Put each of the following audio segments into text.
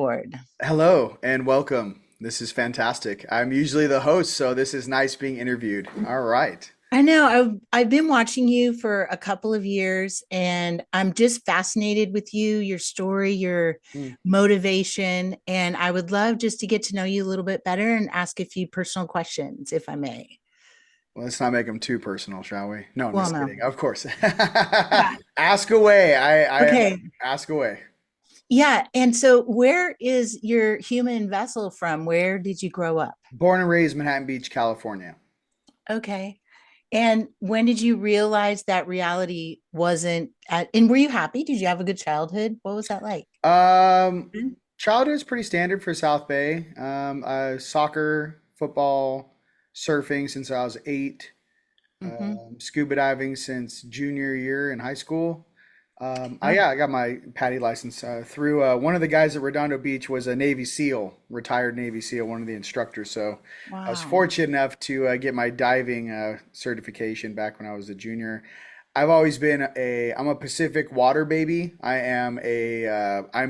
Board. Hello and welcome. This is fantastic. I'm usually the host, so this is nice being interviewed. All right. I know I've been watching you for a couple of years and I'm just fascinated with you, your story, your Hmm. motivation, and I would love just to get to know you a little bit better and ask a few personal questions if I may. Well, let's not make them too personal, shall we? No, I'm Well, just no. kidding. Of course. Yeah. Ask away. I Okay. ask away. Yeah, and so where is your human vessel from? Where did you grow up? Born and raised Manhattan Beach, California. Okay. And when did you realize that reality wasn't and were you happy? Did you have a good childhood? What was that like? Um, Childhood's pretty standard for South Bay. Soccer, football, surfing since I was 8. Mm-hmm. Scuba diving since junior year in high school. Oh, I got my PADI license through one of the guys at Redondo Beach was a Navy SEAL, retired Navy SEAL, one of the instructors. So I was wow. fortunate enough to get my diving certification back when I was a junior. I've always been I'm a Pacific water baby. I'm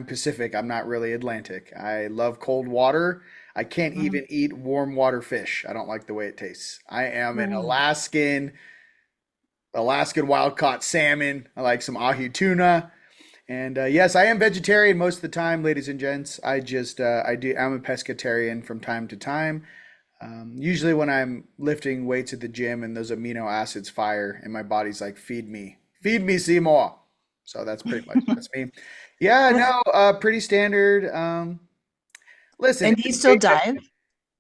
Pacific. I'm not really Atlantic. I love cold water. I can't Mhm. even eat warm water fish. I don't like the way it tastes. I am an Oh, Alaskan wild caught salmon. I like some ahi tuna. And yes, I am vegetarian most of the time, ladies and gents. I'm a pescatarian from time to time. Usually when I'm lifting weights at the gym and those amino acids fire and my body's like, feed me, Seymour. So that's me. Yeah, well, no, pretty standard. Listen, and do you still dive?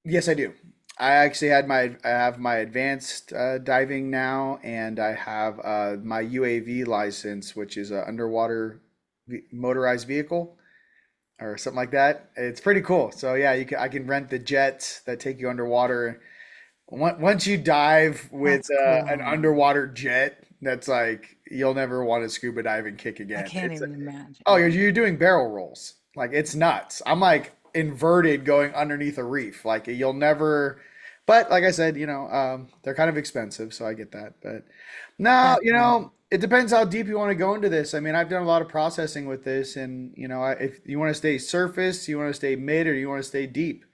yes, I do. I have my advanced diving now, and I have my UAV license, which is a underwater motorized vehicle or something like that. It's pretty cool. So yeah, I can rent the jets that take you underwater. Once you dive with That's an cool. underwater jet, that's like you'll never want to scuba dive and kick I again. can't even imagine. Oh, you're doing barrel rolls. Like it's nuts. I'm like inverted going underneath a reef. Like you'll never. But like I said, they're kind of expensive, so I get that. But no, Definitely. it depends how deep you want to go into this. I mean, I've done a lot of processing with this, and if you want to stay surface, you want to stay mid, or you want to stay deep.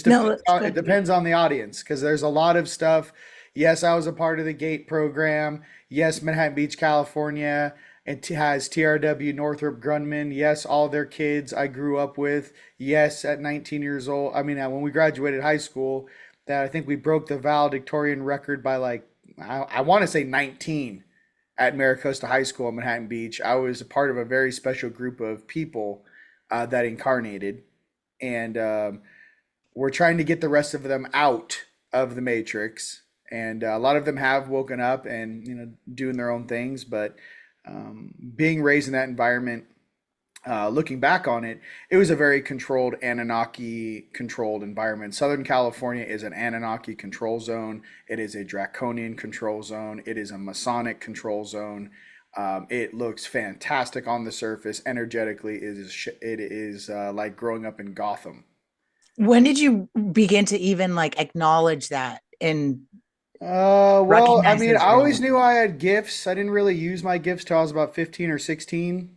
No, let's go It deep. depends on the audience because there's a lot of stuff. Yes, I was a part of the GATE program. Yes, Manhattan Beach, California. It has TRW Northrop Grumman. Yes, all their kids I grew up with. Yes, at 19 years old. I mean, when we graduated high school, that I think we broke the valedictorian record by like, I want to say 19 at Maricosta High School in Manhattan Beach. I was a part of a very special group of people that incarnated. And we're trying to get the rest of them out of the matrix. And a lot of them have woken up and doing their own things, but being raised in that environment, looking back on it, it was a very controlled Anunnaki controlled environment. Southern California is an Anunnaki control zone. It is a draconian control zone. It is a Masonic control zone. It looks fantastic on the surface. Energetically, it is like growing up in Gotham. When did you begin to even like acknowledge that and I recognize mean, those I always realms? knew I had gifts. I didn't really use my gifts till I was about 15 or 16.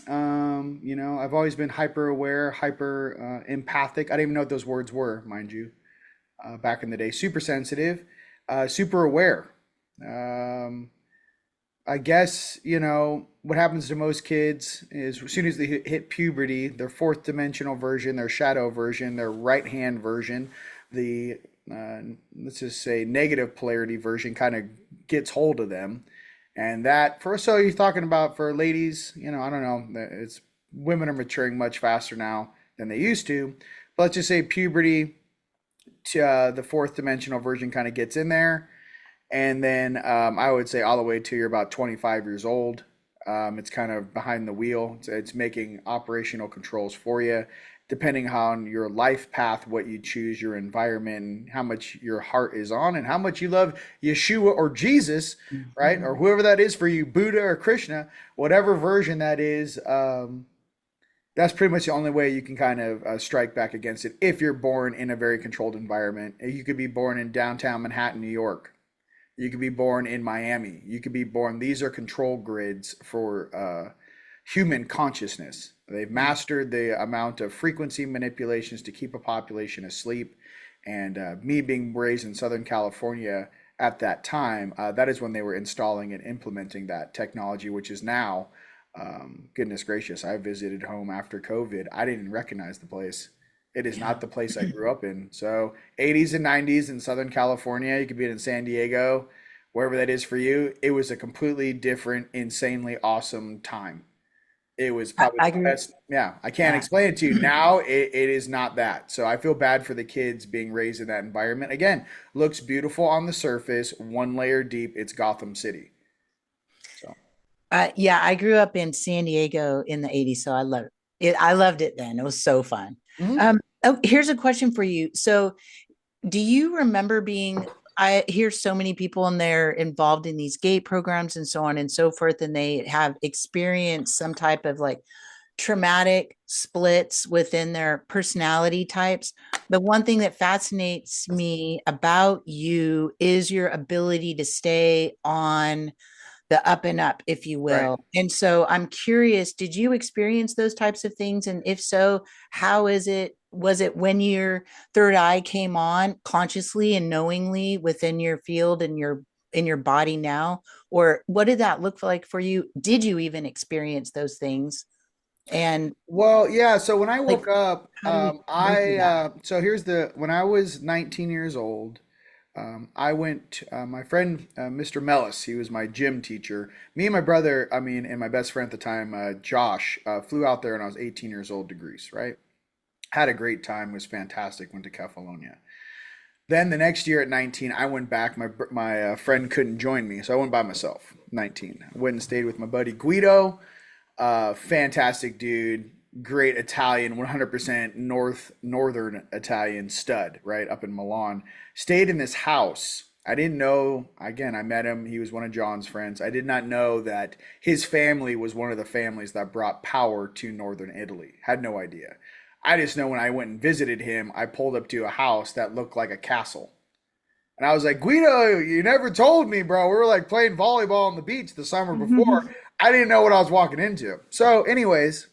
I've always been hyper aware, hyper empathic. I didn't even know what those words were, mind you, back in the day. Super sensitive, super aware. Um, I guess, what happens to most kids is as soon as they hit puberty, their fourth dimensional version, their shadow version, their right hand version, the, uh, let's just say, negative polarity version kind of gets hold of them. And that, so you're talking about for ladies, I don't know, women are maturing much faster now than they used to. But let's just say puberty, the fourth dimensional version kind of gets in there and then I would say all the way to you're about 25 years old. It's kind of behind the wheel. It's making operational controls for you, depending on your life path, what you choose, your environment, and how much your heart is on, and how much you love Yeshua or Jesus, right? Or Mhm. whoever that is for you, Buddha or Krishna, whatever version that is. That's pretty much the only way you can kind of strike back against it if you're born in a very controlled environment. You could be born in downtown Manhattan, New York. You could be born in Miami. You could be born. These are control grids for human consciousness. They've mastered the amount of frequency manipulations to keep a population asleep. And me being raised in Southern California at that time, that is when they were installing and implementing that technology, which is now, goodness gracious, I visited home after COVID. I didn't recognize the place. It is Yeah. not the place I grew up in. So 80s and 90s in Southern California, you could be in San Diego, wherever that is for you. It was a completely different, insanely awesome time. It was probably I the agree. best. Yeah, I can't Yeah. explain it to you. Now it is not that. So I feel bad for the kids being raised in that environment. Again, looks beautiful on the surface, one layer deep. It's Gotham City. So, Yeah, I grew up in San Diego in the 80s, so I loved it. I loved it then. It was so fun. mhm. Oh, here's a question for you. So, do you remember being, I hear so many people and they're involved in these gate programs and so on and so forth, and they have experienced some type of like traumatic splits within their personality types. The one thing that fascinates me about you is your ability to stay on the up and up, if you Right. will. And so I'm curious, did you experience those types of things? And if so, how is it? Was it when your third eye came on consciously and knowingly within your field and your in your body now? Or what did that look like for you? Did you even experience those things? And Well, yeah. So when I like, woke up, how do we move through that? so here's the when I was 19 years old. I went, my friend, Mr. Mellis, he was my gym teacher. Me and my brother, I mean, and my best friend at the time, Josh, flew out there when I was 18 years old to Greece, right? Had a great time, was fantastic, went to Kefalonia. Then the next year at 19, I went back. My friend couldn't join me, so I went by myself, 19. I went and stayed with my buddy Guido, fantastic dude, great Italian, 100% northern Italian stud, right up in Milan. Stayed in this house. I didn't know, again, I met him. He was one of John's friends. I did not know that his family was one of the families that brought power to northern Italy. Had no idea. I just know when I went and visited him, I pulled up to a house that looked like a castle. And I was like, Guido, you never told me, bro. We were like playing volleyball on the beach the summer before. I didn't know what I was walking into. So, anyways,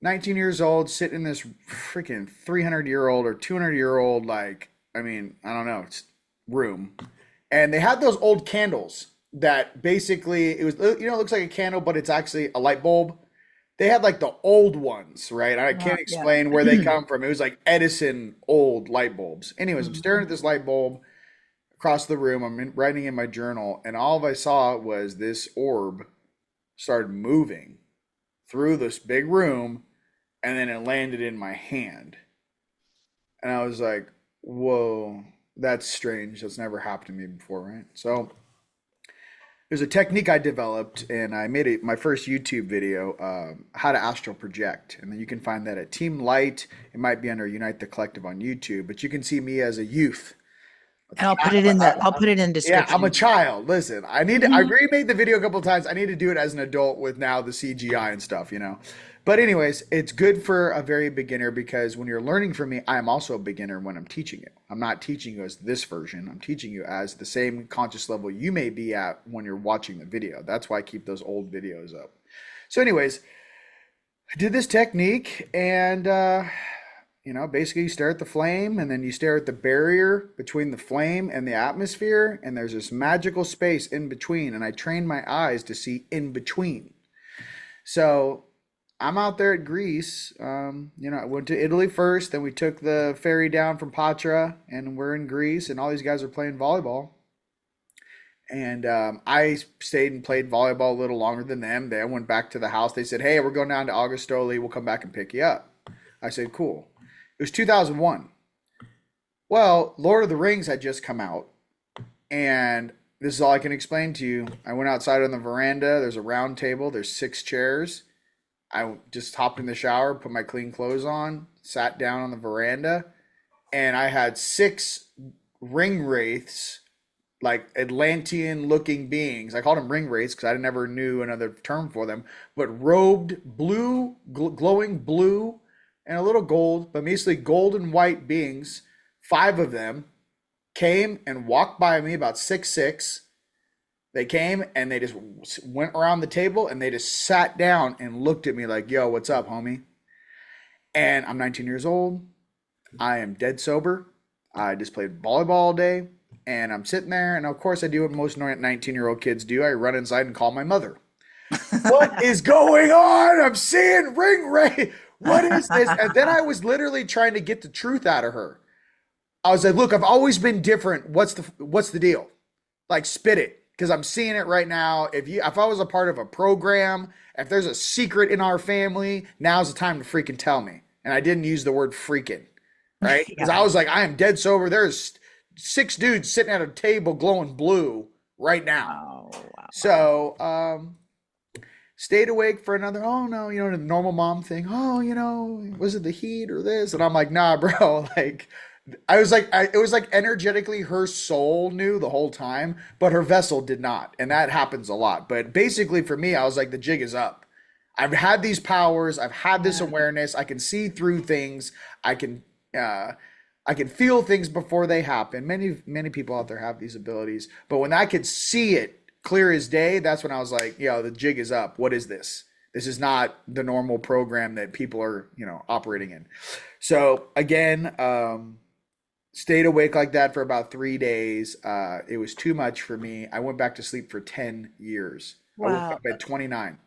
19 years old, sitting in this freaking 300-year-old or 200-year-old, like, I mean, I don't know, it's room. And they had those old candles that basically, it was, you know, it looks like a candle, but it's actually a light bulb. They had like the old ones, right? I can't Yeah. explain where they come from. It was like Edison old light bulbs. Anyways, I'm staring at this light bulb across the room. Writing in my journal, and all I saw was this orb started moving through this big room, and then it landed in my hand. And I was like, whoa, that's strange. That's never happened to me before, right? So there's a technique I developed, and I made my first YouTube video, how to astral project. And then you can find that at Team Light. It might be under Unite the Collective on YouTube, but you can see me as a youth. And I'll put it in Yeah, I'm a description. child. Listen, I Mhm. remade the video a couple of times. I need to do it as an adult with now the CGI and stuff, you know. But anyways, it's good for a very beginner because when you're learning from me, I am also a beginner when I'm teaching you. I'm not teaching you as this version. I'm teaching you as the same conscious level you may be at when you're watching the video. That's why I keep those old videos up. So anyways, I did this technique and you know, basically you stare at the flame and then you stare at the barrier between the flame and the atmosphere, and there's this magical space in between. And I trained my eyes to see in between. So I'm out there at Greece. You know, I went to Italy first, then we took the ferry down from Patra, and we're in Greece, and all these guys are playing volleyball. And I stayed and played volleyball a little longer than them. They went back to the house. They said, "Hey, we're going down to Augustoli. We'll come back and pick you up." I said, "Cool." It was 2001. Well, Lord of the Rings had just come out, and this is all I can explain to you. I went outside on the veranda. There's a round table. There's 6 chairs. I just hopped in the shower, put my clean clothes on, sat down on the veranda, and I had 6 ring wraiths, like Atlantean looking beings. I called them ring wraiths because I never knew another term for them, but robed blue, glowing blue and a little gold, but mostly gold and white beings. 5 of them came and walked by me about 6'6", They came and they just went around the table and they just sat down and looked at me like, yo, what's up, homie? And I'm 19 years old. I am dead sober. I just played volleyball all day. And I'm sitting there. And of course, I do what most 19-year-old kids do. I run inside and call my mother. What is going on? I'm seeing ring ray. What is this? And then I was literally trying to get the truth out of her. I was like, look, I've always been different. What's the deal? Like, spit it. Because I'm seeing it right now. If I was a part of a program, if there's a secret in our family, now's the time to freaking tell me. And I didn't use the word freaking, right? Because I Yeah. was like, I am dead sober. There's 6 dudes sitting at a table glowing blue right now. Wow. Wow. So, stayed awake for another, oh no, the normal mom thing. Oh, was it the heat or this? And I'm like, nah, bro. Like, I was like, it was like energetically her soul knew the whole time, but her vessel did not. And that happens a lot. But basically for me, I was like, the jig is up. I've had these powers. I've had this Yeah. awareness. I can see through things. I can, I can feel things before they happen. Many people out there have these abilities, but when I could see it clear as day, that's when I was like, the jig is up. What is this? This is not the normal program that people are, operating in. So again, stayed awake like that for about 3 days. It was too much for me. I went back to sleep for 10 years. I woke Wow. up at 29.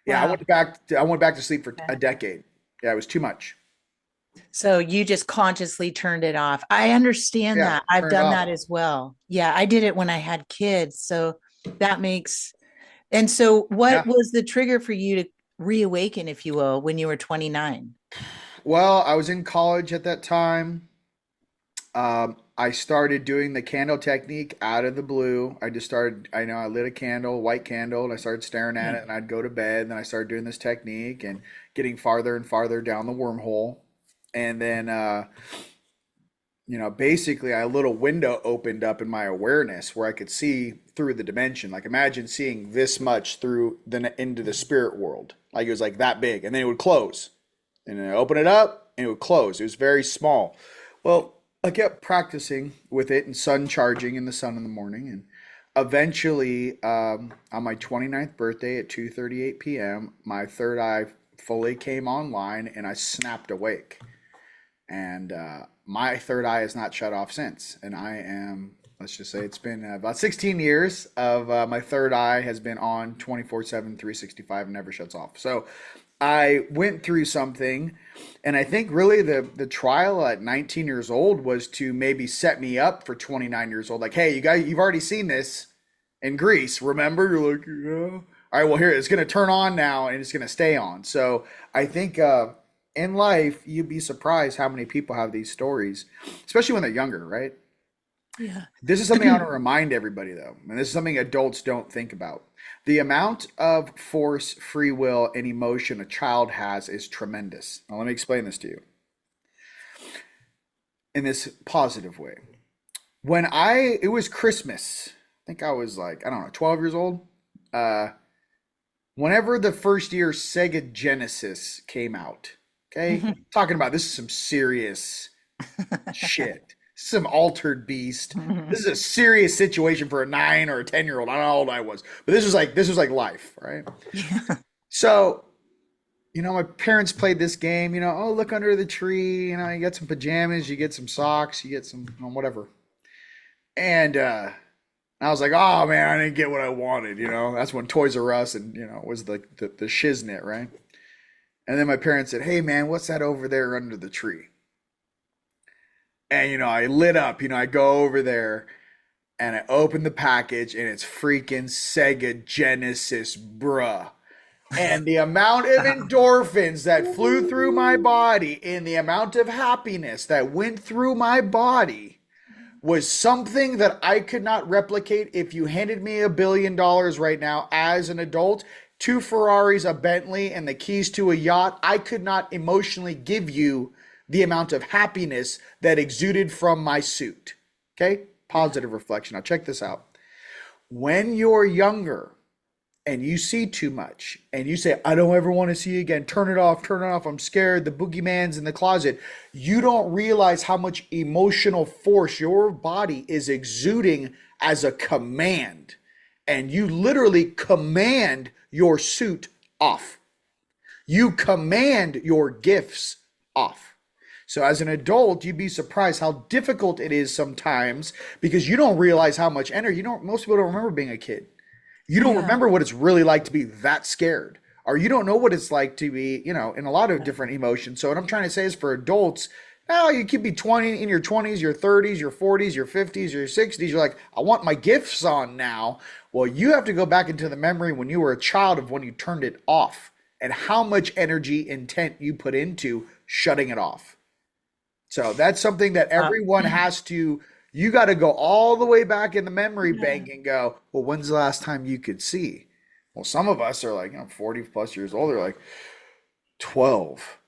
Yeah, Wow. I went back to sleep for a decade. Yeah, it was too much. So you just consciously turned it off. I understand Yeah, that. I've turn it done off. that as well. Yeah, I did it when I had kids. So that makes, and so Yeah. what was the trigger for you to reawaken, if you will, when you were 29? Well, I was in college at that time. I started doing the candle technique out of the blue. I lit a candle, white candle, and I started staring at it, and I'd go to bed. And then I started doing this technique and getting farther and farther down the wormhole. And then, basically a little window opened up in my awareness where I could see through the dimension. Like, imagine seeing this much through into the spirit world. Like, it was like that big, and then it would close. And then I open it up and it would close. It was very small. Well, I kept practicing with it and sun charging in the sun in the morning. And eventually, on my 29th birthday at 2:38 p.m., my third eye fully came online and I snapped awake. And my third eye has not shut off since. And let's just say it's been about 16 years of my third eye has been on 24/7, 365, and never shuts off. So I went through something, and I think really the trial at 19 years old was to maybe set me up for 29 years old. Like, hey, you guys, you've already seen this in Greece. Remember? You're like, yeah. All right, well, here it's going to turn on now, and it's going to stay on. So I think in life, you'd be surprised how many people have these stories, especially when they're younger, right? Yeah. This is something I want to remind everybody, though, and this is something adults don't think about. The amount of force, free will, and emotion a child has is tremendous. Now, let me explain this to you in this positive way. It was Christmas, I think I was like, I don't know, 12 years old. Uh, Whenever the first year Sega Genesis came out, okay, talking about this is some serious shit, some altered beast. This is a serious situation for a 9 or a 10-year-old. I don't know how old I was, but this was like life, right? Yeah. So, my parents played this game. Oh, look under the tree. You get some pajamas, you get some socks, you get some whatever. And I was like, oh man, I didn't get what I wanted. That's when Toys R Us and was the shiznit, right? And then my parents said, hey man, what's that over there under the tree? And I lit up. I go over there and I open the package and it's freaking Sega Genesis, bruh. And the amount of endorphins that flew through my body and the amount of happiness that went through my body was something that I could not replicate. If you handed me $1 billion right now as an adult, 2 Ferraris, a Bentley, and the keys to a yacht, I could not emotionally give you the amount of happiness that exuded from my suit. Okay? Positive reflection. Now, check this out. When you're younger and you see too much and you say, I don't ever want to see again, turn it off, I'm scared, the boogeyman's in the closet, you don't realize how much emotional force your body is exuding as a command. and you literally command your suit off. You command your gifts off. So as an adult, you'd be surprised how difficult it is sometimes because you don't realize how much energy. Most people don't remember being a kid. You don't Yeah. remember what it's really like to be that scared, or you don't know what it's like to be, in a lot of different emotions. So what I'm trying to say is for adults, now you could be 20 in your 20s, your 30s, your 40s, your 50s, your 60s. You're like, I want my gifts on now. Well, you have to go back into the memory when you were a child of when you turned it off and how much energy intent you put into shutting it off. So that's something that Wow. everyone has to, you got to go all the way back in the memory Yeah. bank and go, well, when's the last time you could see? Well, some of us are like, 40 plus years old. They're like 12.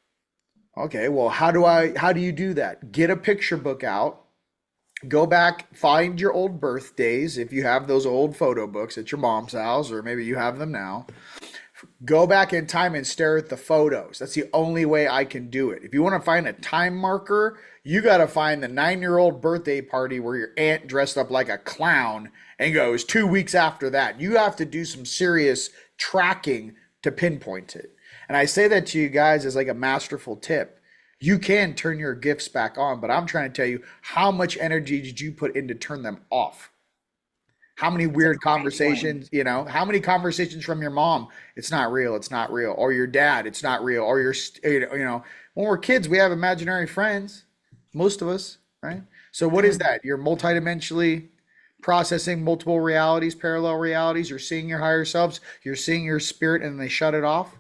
Okay, well, how do you do that? Get a picture book out, go back, find your old birthdays if you have those old photo books at your mom's house, or maybe you have them now. Go back in time and stare at the photos. That's the only way I can do it. If you want to find a time marker, you got to find the 9-year-old birthday party where your aunt dressed up like a clown and goes 2 weeks after that. You have to do some serious tracking to pinpoint it. And I say that to you guys as like a masterful tip. You can turn your gifts back on, but I'm trying to tell you, how much energy did you put in to turn them off? How many That's a weird great point. conversations, how many conversations from your mom, it's not real, it's not real, or your dad, it's not real, or when we're kids, we have imaginary friends, most of us, right? So what is that? You're multidimensionally processing multiple realities, parallel realities, you're seeing your higher selves, you're seeing your spirit, and they shut it off.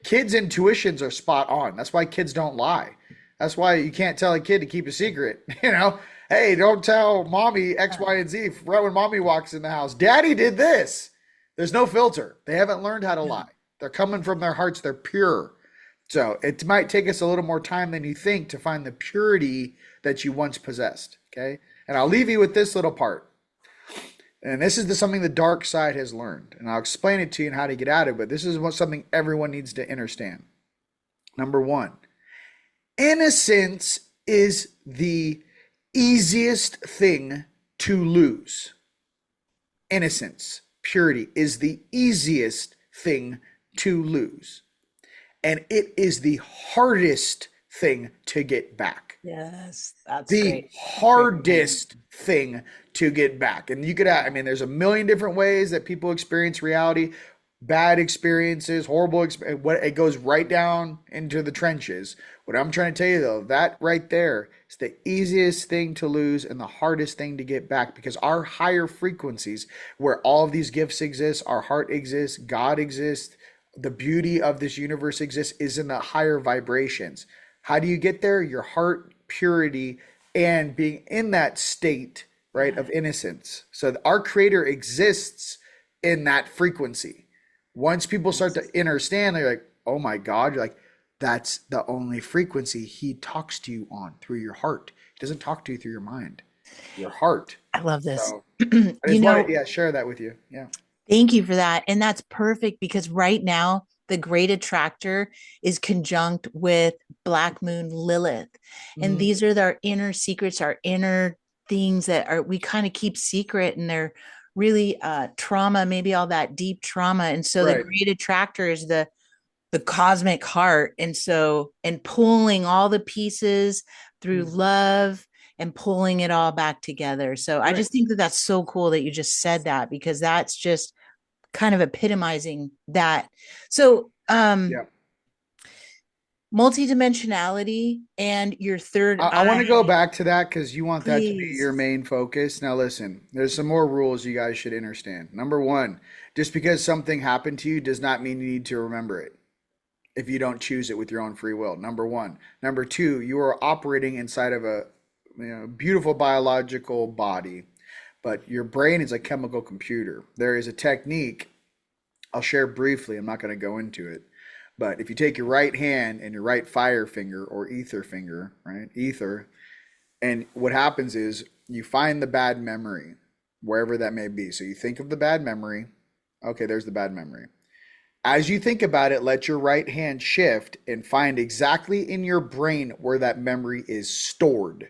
Kids' intuitions are spot on. That's why kids don't lie. That's why you can't tell a kid to keep a secret. Hey, don't tell mommy X, Y, and Z right when mommy walks in the house. Daddy did this. There's no filter. They haven't learned how to Yeah. lie. They're coming from their hearts. They're pure. So it might take us a little more time than you think to find the purity that you once possessed. Okay. And I'll leave you with this little part. And this is something the dark side has learned. And I'll explain it to you and how to get out of it. But this is something everyone needs to understand. Number one, innocence is the easiest thing to lose. Innocence, purity is the easiest thing to lose. And it is the hardest thing to get back. Yes, that's The great. Great reminder. hardest thing to get back. And you could, I mean, there's a million different ways that people experience reality, bad experiences, horrible experience. What it goes right down into the trenches. What I'm trying to tell you though, that right there is the easiest thing to lose and the hardest thing to get back because our higher frequencies, where all of these gifts exist, our heart exists, God exists, the beauty of this universe exists, is in the higher vibrations. How do you get there? Your heart purity and being in that state, right, Yeah. of innocence. So our creator exists in that frequency. Once people start Yes. to understand, they're like, oh my God, you're like, that's the only frequency he talks to you on through your heart. He doesn't talk to you through your mind, your heart. I love this. So I You just wanted, know, yeah, share that with you. Yeah. thank you for that. And that's perfect because right now, the great attractor is conjunct with Black Moon Lilith. And Mhm. these are our inner secrets, our inner things that are we kind of keep secret and they're really trauma, maybe all that deep trauma. And so the Right. great attractor is the cosmic heart. And so and pulling all the pieces through Mhm. love and pulling it all back together. So I Right. just think that that's so cool that you just said that because that's just kind of epitomizing that. So, Yeah. multidimensionality and your third I want to eye, go back to that because you want that to be please. your main focus. Now, listen, there's some more rules you guys should understand. Number one, just because something happened to you does not mean you need to remember it if you don't choose it with your own free will. Number one. Number two, you are operating inside of a beautiful biological body, but your brain is a chemical computer. There is a technique I'll share briefly. I'm not going to go into it. But if you take your right hand and your right fire finger or ether finger, right? Ether, and what happens is you find the bad memory, wherever that may be. So you think of the bad memory. Okay, there's the bad memory. As you think about it, let your right hand shift and find exactly in your brain where that memory is stored.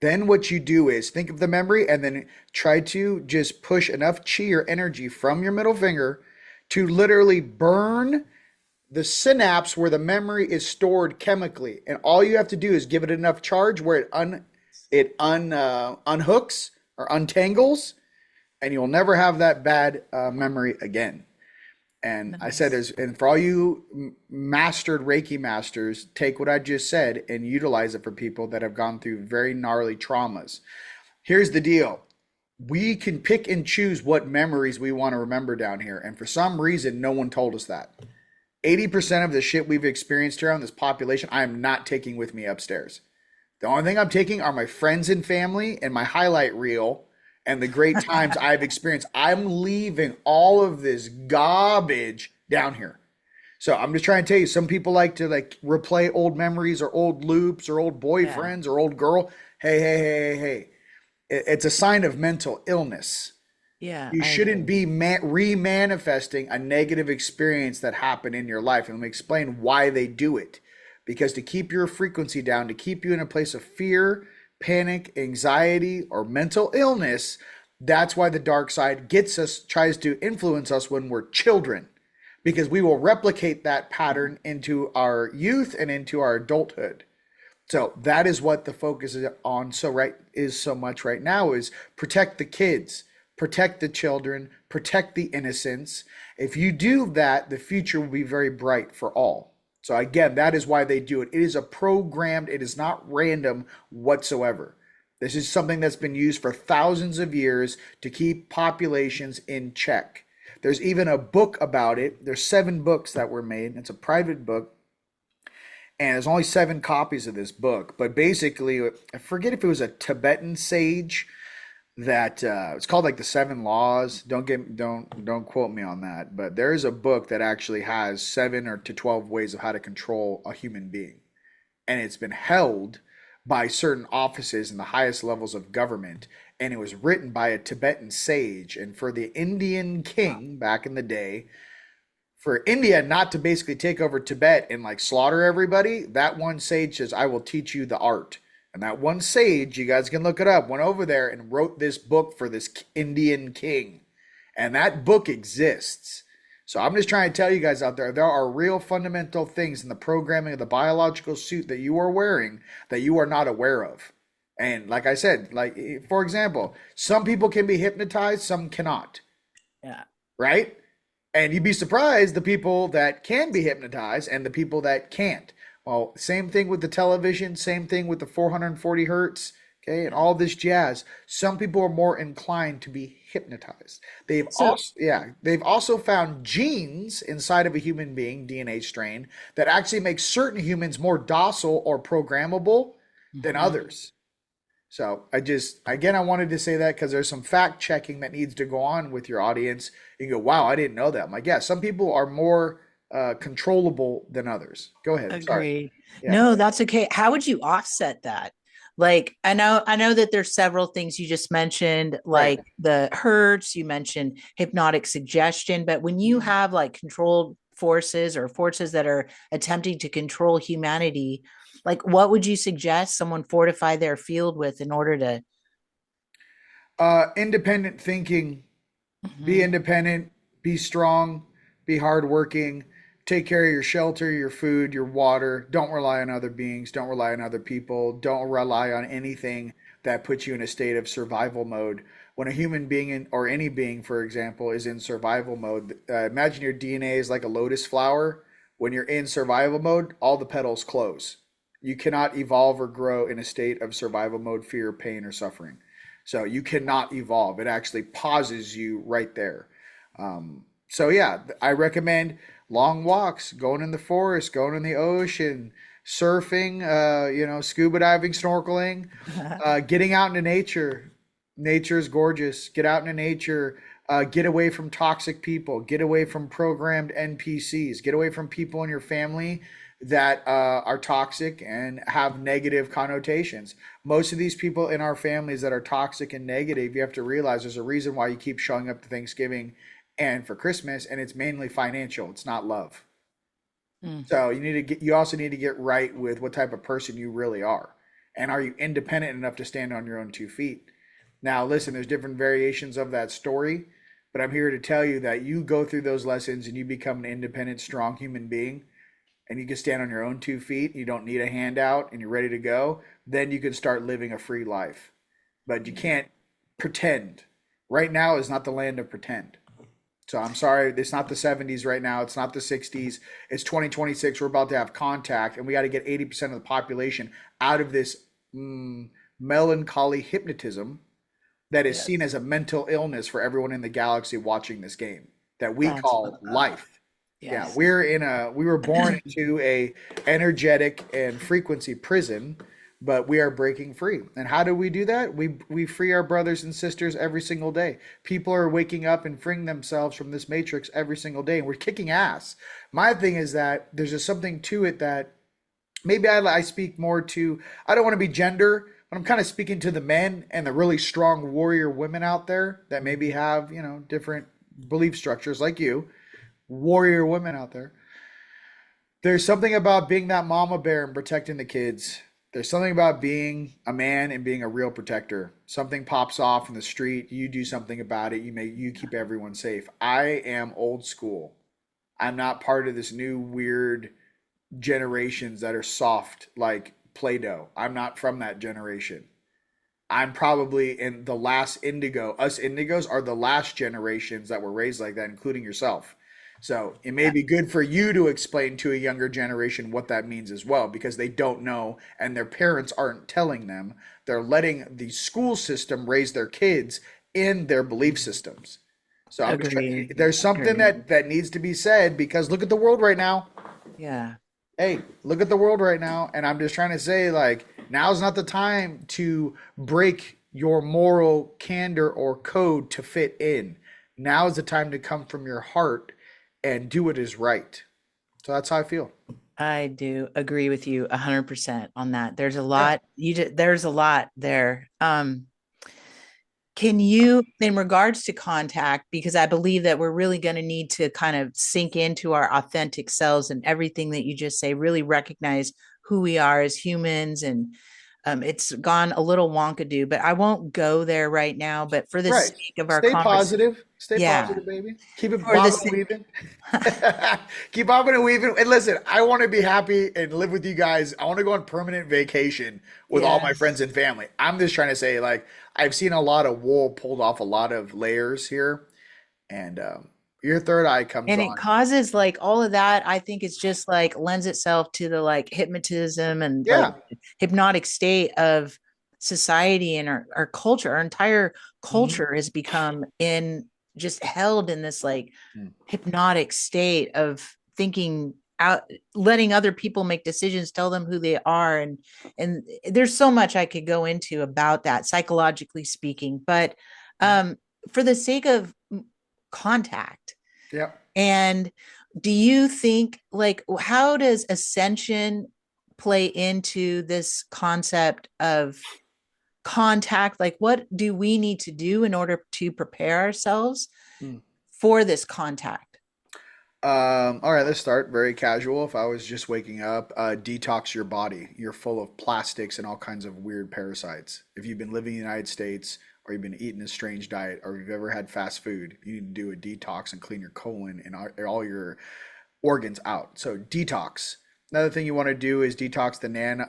Then what you do is think of the memory and then try to just push enough chi or energy from your middle finger to literally burn the synapse where the memory is stored chemically. And all you have to do is give it enough charge where it unhooks or untangles, and you'll never have that bad memory again. And I said, Nice. and for all you mastered Reiki masters, take what I just said and utilize it for people that have gone through very gnarly traumas. Here's the deal. We can pick and choose what memories we want to remember down here. And for some reason, no one told us that. 80% of the shit we've experienced here on this population, I am not taking with me upstairs. The only thing I'm taking are my friends and family and my highlight reel and the great times I've experienced. I'm leaving all of this garbage down here. So I'm just trying to tell you, some people like to like replay old memories or old loops or old Yeah. boyfriends or old girl. Hey, hey, hey, hey, hey. It's a sign of mental illness. Yeah, You I shouldn't agree. be re-manifesting a negative experience that happened in your life. And let me explain why they do it. Because to keep your frequency down, to keep you in a place of fear, panic, anxiety, or mental illness, that's why the dark side gets us, tries to influence us when we're children. Because we will replicate that pattern into our youth and into our adulthood. So that is what the focus is on. So right is so much right now is protect the kids, protect the children, protect the innocents. If you do that, the future will be very bright for all. So again, that is why they do it. It is a programmed, it is not random whatsoever. This is something that's been used for thousands of years to keep populations in check. There's even a book about it. There's 7 books that were made. It's a private book and there's only 7 copies of this book. But basically, I forget if it was a Tibetan sage that it's called like the 7 laws. Don't quote me on that. But there is a book that actually has 7 or to 12 ways of how to control a human being, and it's been held by certain offices in the highest levels of government. And it was written by a Tibetan sage. And for the Indian Wow. king back in the day, for India not to basically take over Tibet and like slaughter everybody, that one sage says, I will teach you the art. And that one sage, you guys can look it up, went over there and wrote this book for this Indian king. And that book exists. So I'm just trying to tell you guys out there, there are real fundamental things in the programming of the biological suit that you are wearing that you are not aware of. And like I said, like for example, some people can be hypnotized, some cannot, Yeah. right? And you'd be surprised the people that can be hypnotized and the people that can't. Well, same thing with the television, same thing with the 440 hertz, okay, and Yeah. all this jazz. Some people are more inclined to be hypnotized. So, They've also found genes inside of a human being, DNA strain, that actually make certain humans more docile or programmable than mhm. others. So again, I wanted to say that because there's some fact checking that needs to go on with your audience. You go, wow, I didn't know that. I'm like, yeah, some people are more controllable than others. Go ahead. Sorry. Agreed. Yeah. No, that's okay. How would you offset that? Like, I know that there's several things you just mentioned, Right. like the hertz, you mentioned hypnotic suggestion, but when you Mhm. have like controlled forces or forces that are attempting to control humanity, like what would you suggest someone fortify their field with in order to? Independent thinking. Be Mhm. independent. Be strong. Be hardworking. Take care of your shelter, your food, your water. Don't rely on other beings. Don't rely on other people. Don't rely on anything that puts you in a state of survival mode. When a human being or any being, for example, is in survival mode, imagine your DNA is like a lotus flower. When you're in survival mode, all the petals close. You cannot evolve or grow in a state of survival mode, fear, pain, or suffering. So you cannot evolve. It actually pauses you right there. So yeah, I recommend long walks, going in the forest, going in the ocean, surfing, scuba diving, snorkeling, getting out into nature. Nature is gorgeous. Get out into nature. Get away from toxic people. Get away from programmed NPCs. Get away from people in your family that are toxic and have negative connotations. Most of these people in our families that are toxic and negative, you have to realize there's a reason why you keep showing up to Thanksgiving and for Christmas, and it's mainly financial. It's not love. Mm. So you also need to get right with what type of person you really are. And are you independent enough to stand on your own 2 feet? Now, listen, there's different variations of that story, but I'm here to tell you that you go through those lessons and you become an independent, strong human being, and you can stand on your own 2 feet. You don't need a handout, and you're ready to go. Then you can start living a free life. But you can't pretend. Right now is not the land of pretend. So I'm sorry, it's not the 70s right now. It's not the 60s. It's 2026. We're about to have contact, and we got to get 80% of the population out of this melancholy hypnotism that is seen Yes. as a mental illness for everyone in the galaxy watching this game that we That's call fucked up. life. Yeah, Yes. we were born into a energetic and frequency prison, but we are breaking free. And how do we do that? We free our brothers and sisters every single day. People are waking up and freeing themselves from this matrix every single day, and we're kicking ass. My thing is that there's just something to it that maybe I speak more to. I don't want to be gender, but I'm kind of speaking to the men and the really strong warrior women out there that maybe have, different belief structures like you, warrior women out there. There's something about being that mama bear and protecting the kids. There's something about being a man and being a real protector. Something pops off in the street, you do something about it. You keep everyone safe. I am old school. I'm not part of this new weird generations that are soft like Play-Doh. I'm not from that generation. I'm probably in the last indigo. Us indigos are the last generations that were raised like that, including yourself. So it may Yeah. be good for you to explain to a younger generation what that means as well, because they don't know and their parents aren't telling them. They're letting the school system raise their kids in their belief systems. So I'm just trying, Agree. there's something Agree. that needs to be said because look at the world right now. Yeah. Hey, look at the world right now. And I'm just trying to say, like, now's not the time to break your moral candor or code to fit in. Now is the time to come from your heart and do what is right. So that's how I feel. I do agree with you 100% on that. There's a Yeah. lot there's a lot there. Can you, in regards to contact, because I believe that we're really going to need to kind of sink into our authentic selves and everything that you just say, really recognize who we are as humans. And it's gone a little wonkadoo, but I won't go there right now. But for the Right. sake of our Stay conversation, positive. Stay yeah, positive, baby. Keep it for the bobbing and sake, weaving. Keep bobbing and weaving. And listen, I want to be happy and live with you guys. I want to go on permanent vacation with all my yes. friends and family. I'm just trying to say, like, I've seen a lot of wool pulled off a lot of layers here, and your third eye comes And it on. causes like all of that. I think it's just like lends itself to the like hypnotism and like Yeah. hypnotic state of society and our culture. Our entire Hmm. culture has become in just held in this like Hmm. hypnotic state of thinking out, letting other people make decisions, tell them who they are. And there's so much I could go into about that psychologically speaking. But um, for the sake of contact, Yeah. and do you think, like, how does ascension play into this concept of contact? Like, what do we need to do in order to prepare ourselves Hmm. for this contact? All right, let's start very casual. If I was just waking up, detox your body. You're full of plastics and all kinds of weird parasites. If you've been living in the United States or you've been eating a strange diet or you've ever had fast food, you need to do a detox and clean your colon and all your organs out. So detox. Another thing you want to do is detox the nan.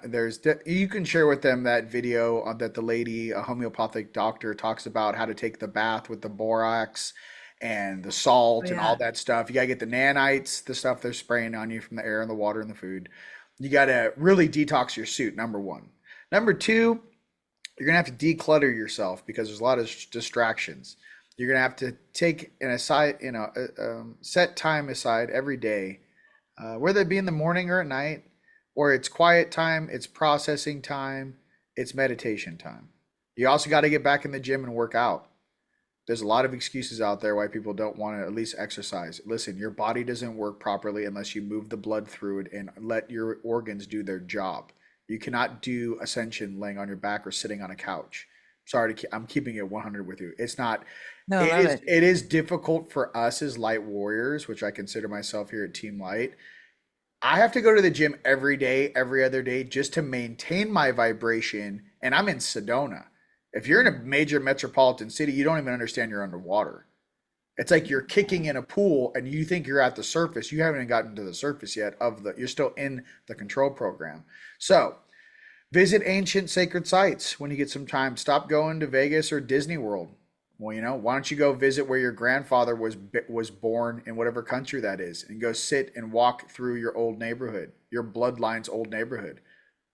You can share with them that video that the lady, a homeopathic doctor, talks about how to take the bath with the borax and the Oh, salt and all yeah. that stuff. You gotta get the nanites, the stuff they're spraying on you from the air and the water and the food. You gotta really detox your suit. Number one. Number two, you're gonna have to declutter yourself because there's a lot of distractions. You're gonna have to take an aside, set time aside every day, whether it be in the morning or at night, or it's quiet time, it's processing time, it's meditation time. You also got to get back in the gym and work out. There's a lot of excuses out there why people don't want to at least exercise. Listen, your body doesn't work properly unless you move the blood through it and let your organs do their job. You cannot do ascension laying on your back or sitting on a couch. Sorry to I'm keeping it 100 with you. It's not No, I love it. it is difficult for us as light warriors, which I consider myself here at Team Light. I have to go to the gym every day, every other day, just to maintain my vibration. And I'm in Sedona. If you're in a major metropolitan city, you don't even understand you're underwater. It's like you're kicking in a pool and you think you're at the surface. You haven't even gotten to the surface yet you're still in the control program. So visit ancient sacred sites when you get some time. Stop going to Vegas or Disney World. Well, why don't you go visit where your grandfather was born in whatever country that is, and go sit and walk through your old neighborhood, your bloodline's old neighborhood.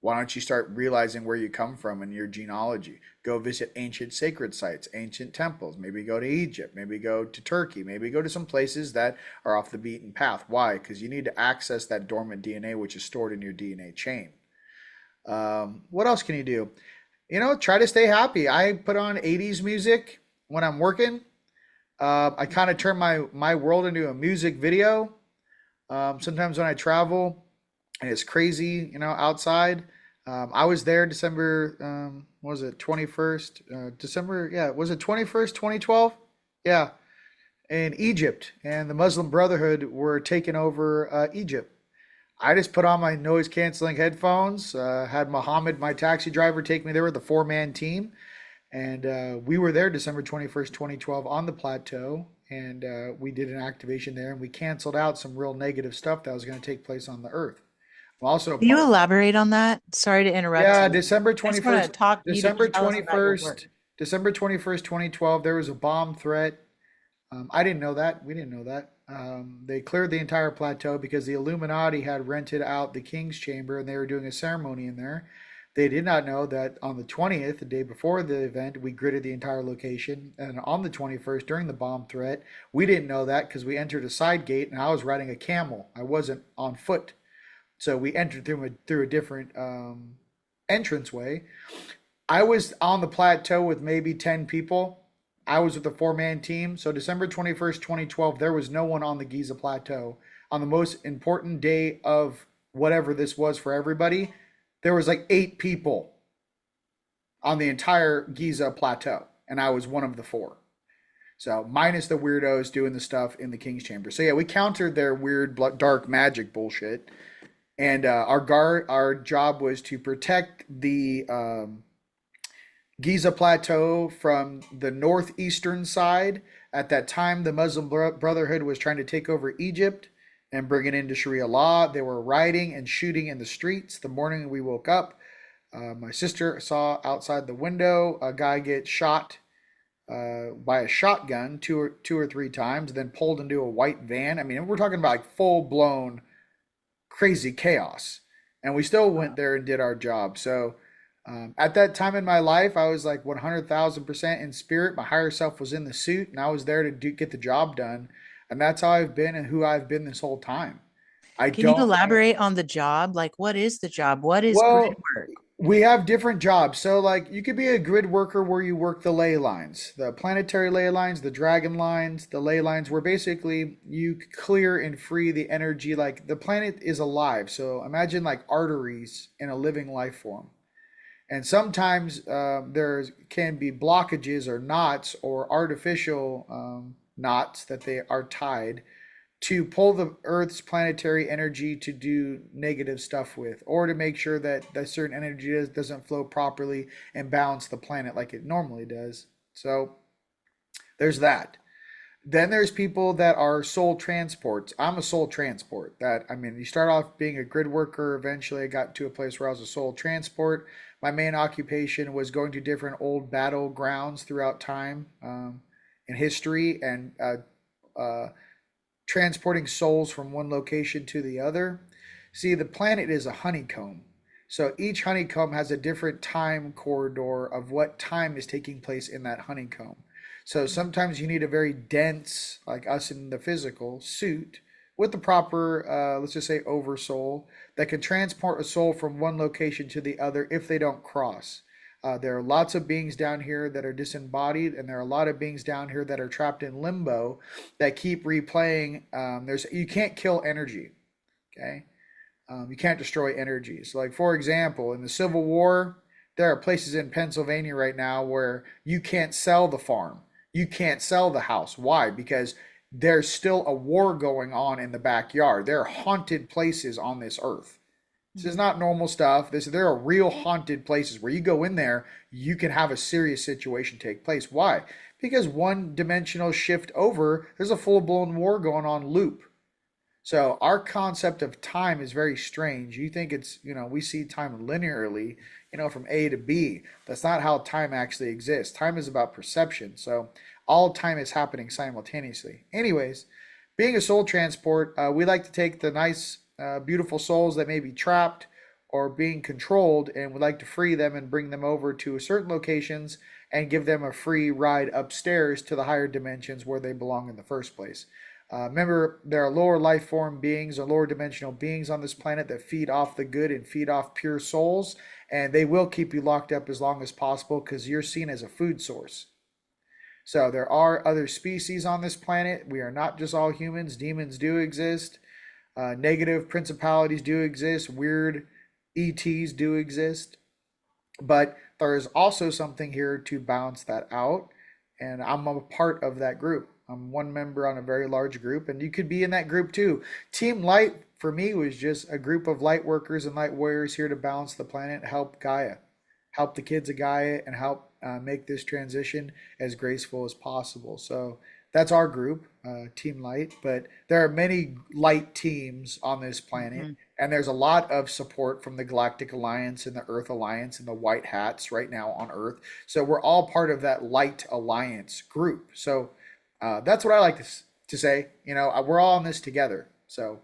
Why don't you start realizing where you come from and your genealogy? Go visit ancient sacred sites, ancient temples. Maybe go to Egypt. Maybe go to Turkey. Maybe go to some places that are off the beaten path. Why? Because you need to access that dormant DNA, which is stored in your DNA chain. What else can you do? Try to stay happy. I put on 80s music when I'm working. I kind of turn my world into a music video. Sometimes when I travel and it's crazy, outside. I was there December, what was it, 21st? December, yeah, was it 21st, 2012? Yeah, in Egypt. And the Muslim Brotherhood were taking over Egypt. I just put on my noise canceling headphones, had Mohammed, my taxi driver, take me there with a four-man team. And we were there December 21st, 2012 on the plateau. And we did an activation there and we canceled out some real negative stuff that was going to take place on the earth. I'm also a Can you part. elaborate on that? Sorry to interrupt Yeah, you. I just want to talk you to December tell us about your 21st, work. December 21st, 2012, there was a bomb threat. I didn't know that. We didn't know that. They cleared the entire plateau because the Illuminati had rented out the King's Chamber and they were doing a ceremony in there. They did not know that on the 20th, the day before the event, we gridded the entire location. And on the 21st, during the bomb threat, we didn't know that because we entered a side gate and I was riding a camel. I wasn't on foot. So we entered through a different entranceway. I was on the plateau with maybe 10 people. I was with a four-man team. So December 21st, 2012, there was no one on the Giza Plateau. On the most important day of whatever this was for everybody, there was like 8 people on the entire Giza Plateau, and I was one of the four. So minus the weirdos doing the stuff in the King's Chamber. So yeah, we countered their weird dark magic bullshit, and our job was to protect the Giza Plateau from the northeastern side. At that time, the Muslim Brotherhood was trying to take over Egypt and bring it into Sharia law. They were rioting and shooting in the streets. The morning we woke up, my sister saw outside the window a guy get shot by a shotgun two or three times, then pulled into a white van. I mean, we're talking about like full blown crazy chaos. And we still went there and did our job. So at that time in my life, I was like 100,000% in spirit. My higher self was in the suit, and I was there to get the job done. And that's how I've been and who I've been this whole time. I Can you don't. elaborate on the job? Like, what is the job? What is grid Well, work? we have different jobs. So, like, you could be a grid worker where you work the ley lines, the planetary ley lines, the dragon lines, the ley lines, where basically you clear and free the energy. Like, the planet is alive. So, imagine like arteries in a living life form. And sometimes there can be blockages or knots or artificial knots that they are tied to pull the Earth's planetary energy to do negative stuff with, or to make sure that that certain energy doesn't flow properly and balance the planet like it normally does. So there's that. Then there's people that are soul transports. I'm a soul transport. That I mean, you start off being a grid worker. Eventually, I got to a place where I was a soul transport. My main occupation was going to different old battlegrounds throughout time and history, and transporting souls from one location to the other. See, the planet is a honeycomb. So each honeycomb has a different time corridor of what time is taking place in that honeycomb. So sometimes you need a very dense, like us in the physical, suit with the proper, let's just say, oversoul that can transport a soul from one location to the other if they don't cross. There are lots of beings down here that are disembodied, and there are a lot of beings down here that are trapped in limbo that keep replaying. You can't kill energy, okay? You can't destroy energy. So, like for example, in the Civil War, there are places in Pennsylvania right now where you can't sell the farm, you can't sell the house. Why? Because there's still a war going on in the backyard. There are haunted places on this earth. This is Mhm. not normal stuff. There are real haunted places where you go in there, you can have a serious situation take place. Why? Because one dimensional shift over, there's a full blown war going on loop. So our concept of time is very strange. You think it's, we see time linearly, from A to B. That's not how time actually exists. Time is about perception. So all time is happening simultaneously. Anyways, being a soul transport, we like to take the nice, beautiful souls that may be trapped or being controlled, and we like to free them and bring them over to certain locations and give them a free ride upstairs to the higher dimensions where they belong in the first place. Remember, there are lower life form beings or lower dimensional beings on this planet that feed off the good and feed off pure souls, and they will keep you locked up as long as possible because you're seen as a food source. So there are other species on this planet. We are not just all humans. Demons do exist. Negative principalities do exist. Weird ETs do exist. But there is also something here to balance that out. And I'm a part of that group. I'm one member on a very large group, and you could be in that group too. Team Light for me was just a group of light workers and light warriors here to balance the planet, help Gaia, help the kids of Gaia, and help make this transition as graceful as possible. So that's our group, Team Light. But there are many light teams on this planet, Mhm. and there's a lot of support from the Galactic Alliance and the Earth Alliance and the White Hats right now on Earth. So we're all part of that Light Alliance group. So that's what I like to say. We're all in this together. So,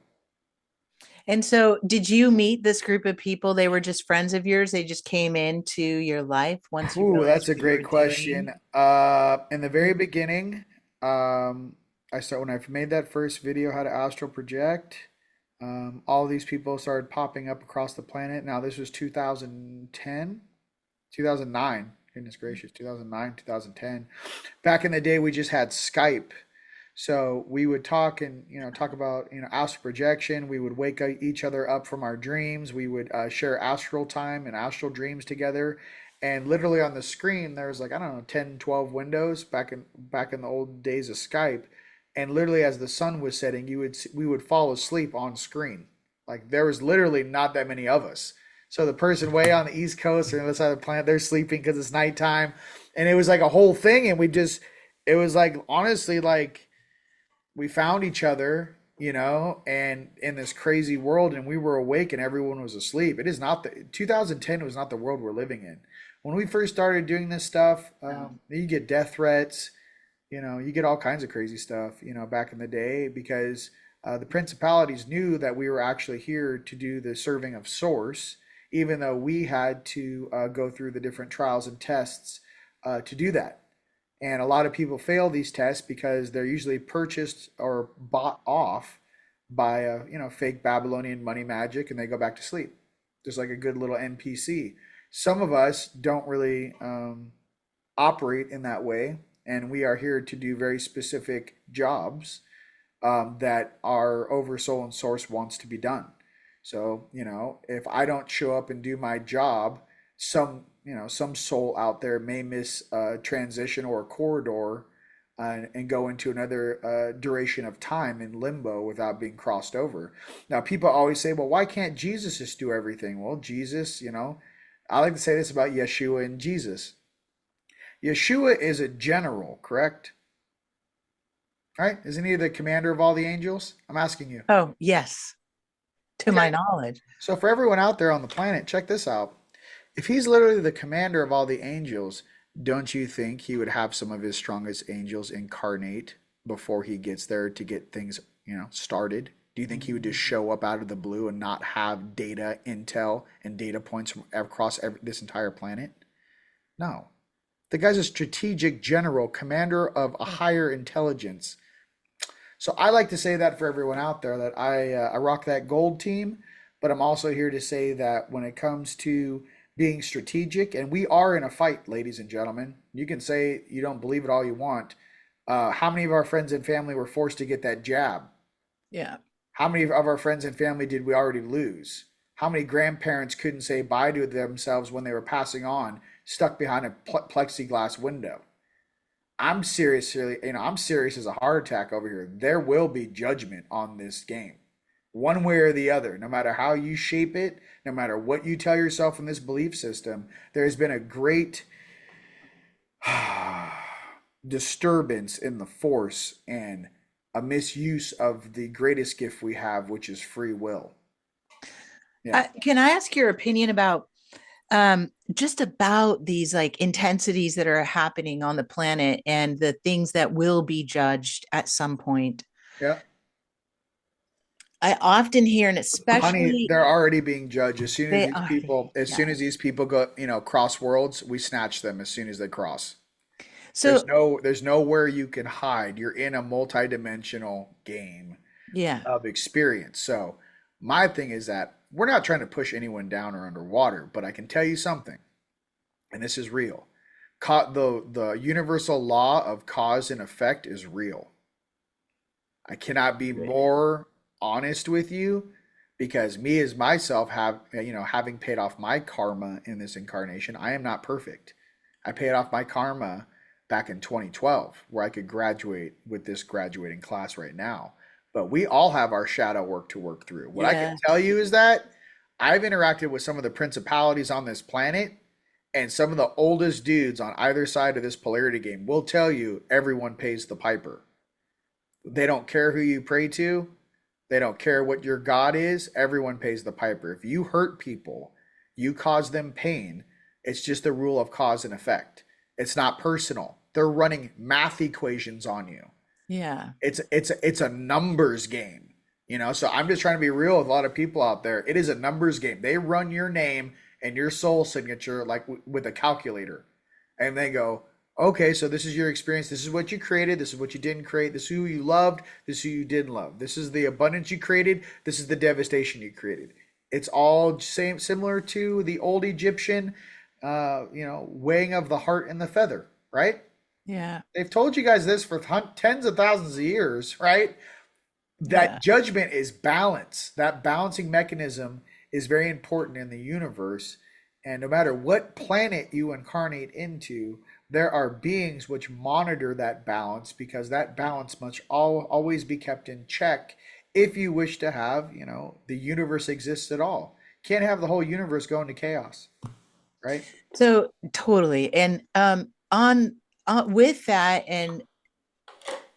And so, did you meet this group of people? They were just friends of yours. They just came into your life once you ooh, realized that's a what you great were question. doing. In the very beginning, I started when I made that first video, how to astral project. All these people started popping up across the planet. Now, this was 2010, 2009. Goodness gracious, 2009, 2010. Back in the day, we just had Skype. So we would talk and talk about astral projection. We would wake each other up from our dreams. We would share astral time and astral dreams together. And literally on the screen, there was like I don't know 10, 12 windows back in the old days of Skype. And literally as the sun was setting, we would fall asleep on screen. Like there was literally not that many of us. So the person way on the East Coast or on the other side of the planet, they're sleeping because it's nighttime, and it was like a whole thing. And it was like honestly like we found each other, and in this crazy world, and we were awake and everyone was asleep. It is not the 2010 was not the world we're living in. When we first started doing this stuff, you get death threats, you get all kinds of crazy stuff, back in the day because the principalities knew that we were actually here to do the serving of source, even though we had to go through the different trials and tests to do that. And a lot of people fail these tests because they're usually purchased or bought off by fake Babylonian money magic, and they go back to sleep, just like a good little NPC. Some of us don't really operate in that way, and we are here to do very specific jobs that our oversoul and source wants to be done. So, if I don't show up and do my job, some soul out there may miss a transition or a corridor and go into another duration of time in limbo without being crossed over. Now, people always say, well, why can't Jesus just do everything? Well, Jesus, I like to say this about Yeshua and Jesus. Yeshua is a general, correct? Right? Isn't he the commander of all the angels? I'm asking you. Oh, yes, to my Okay. knowledge. So for everyone out there on the planet, check this out. If he's literally the commander of all the angels, don't you think he would have some of his strongest angels incarnate before he gets there to get things, started? Do you think he would just show up out of the blue and not have data, intel, and data points from across this entire planet? No. The guy's a strategic general, commander of a higher intelligence. So I like to say that for everyone out there that I rock that gold team, but I'm also here to say that when it comes to being strategic, and we are in a fight, ladies and gentlemen. You can say you don't believe it all you want. How many of our friends and family were forced to get that jab? Yeah. How many of our friends and family did we already lose? How many grandparents couldn't say bye to themselves when they were passing on, stuck behind a plexiglass window? I'm seriously, I'm serious as a heart attack over here. There will be judgment on this game, one way or the other. No matter how you shape it, no matter what you tell yourself in this belief system, there has been a great disturbance in the force and a misuse of the greatest gift we have, which is free will. Yeah. Can I ask your opinion about just about these like intensities that are happening on the planet and the things that will be judged at some point? Yeah. I often hear, and Honey, especially they're already being judged. they are, As yeah. soon as these people go, cross worlds, we snatch them as soon as they cross. So, There's nowhere you can hide. You're in a multidimensional game yeah, of experience. So my thing is that we're not trying to push anyone down or underwater, but I can tell you something, and this is real. The universal law of cause and effect is real. I cannot be more honest with you because me as myself have having paid off my karma in this incarnation, I am not perfect. I paid off my karma back in 2012 where I could graduate with this graduating class right now. But we all have our shadow work to work through. What I can yeah, tell you is that I've interacted with some of the principalities on this planet, and some of the oldest dudes on either side of this polarity game will tell you everyone pays the piper. They don't care who you pray to. They don't care what your God is. Everyone pays the piper. If you hurt people, you cause them pain. It's just the rule of cause and effect. It's not personal. They're running math equations on you. yeah, It's a numbers game, So I'm just trying to be real with a lot of people out there. It is a numbers game. They run your name and your soul signature like with a calculator, and they go, okay, so this is your experience. This is what you created. This is what you didn't create. This is who you loved. This is who you didn't love. This is the abundance you created. This is the devastation you created. It's all similar to the old Egyptian, weighing of the heart and the feather, right? yeah, They've told you guys this for tens of thousands of years, right? yeah, That judgment is balance. That balancing mechanism is very important in the universe. And no matter what planet you incarnate into, there are beings which monitor that balance because that balance must always be kept in check if you wish to have, the universe exists at all. Can't have the whole universe go into chaos, right? so totally. And on with that, and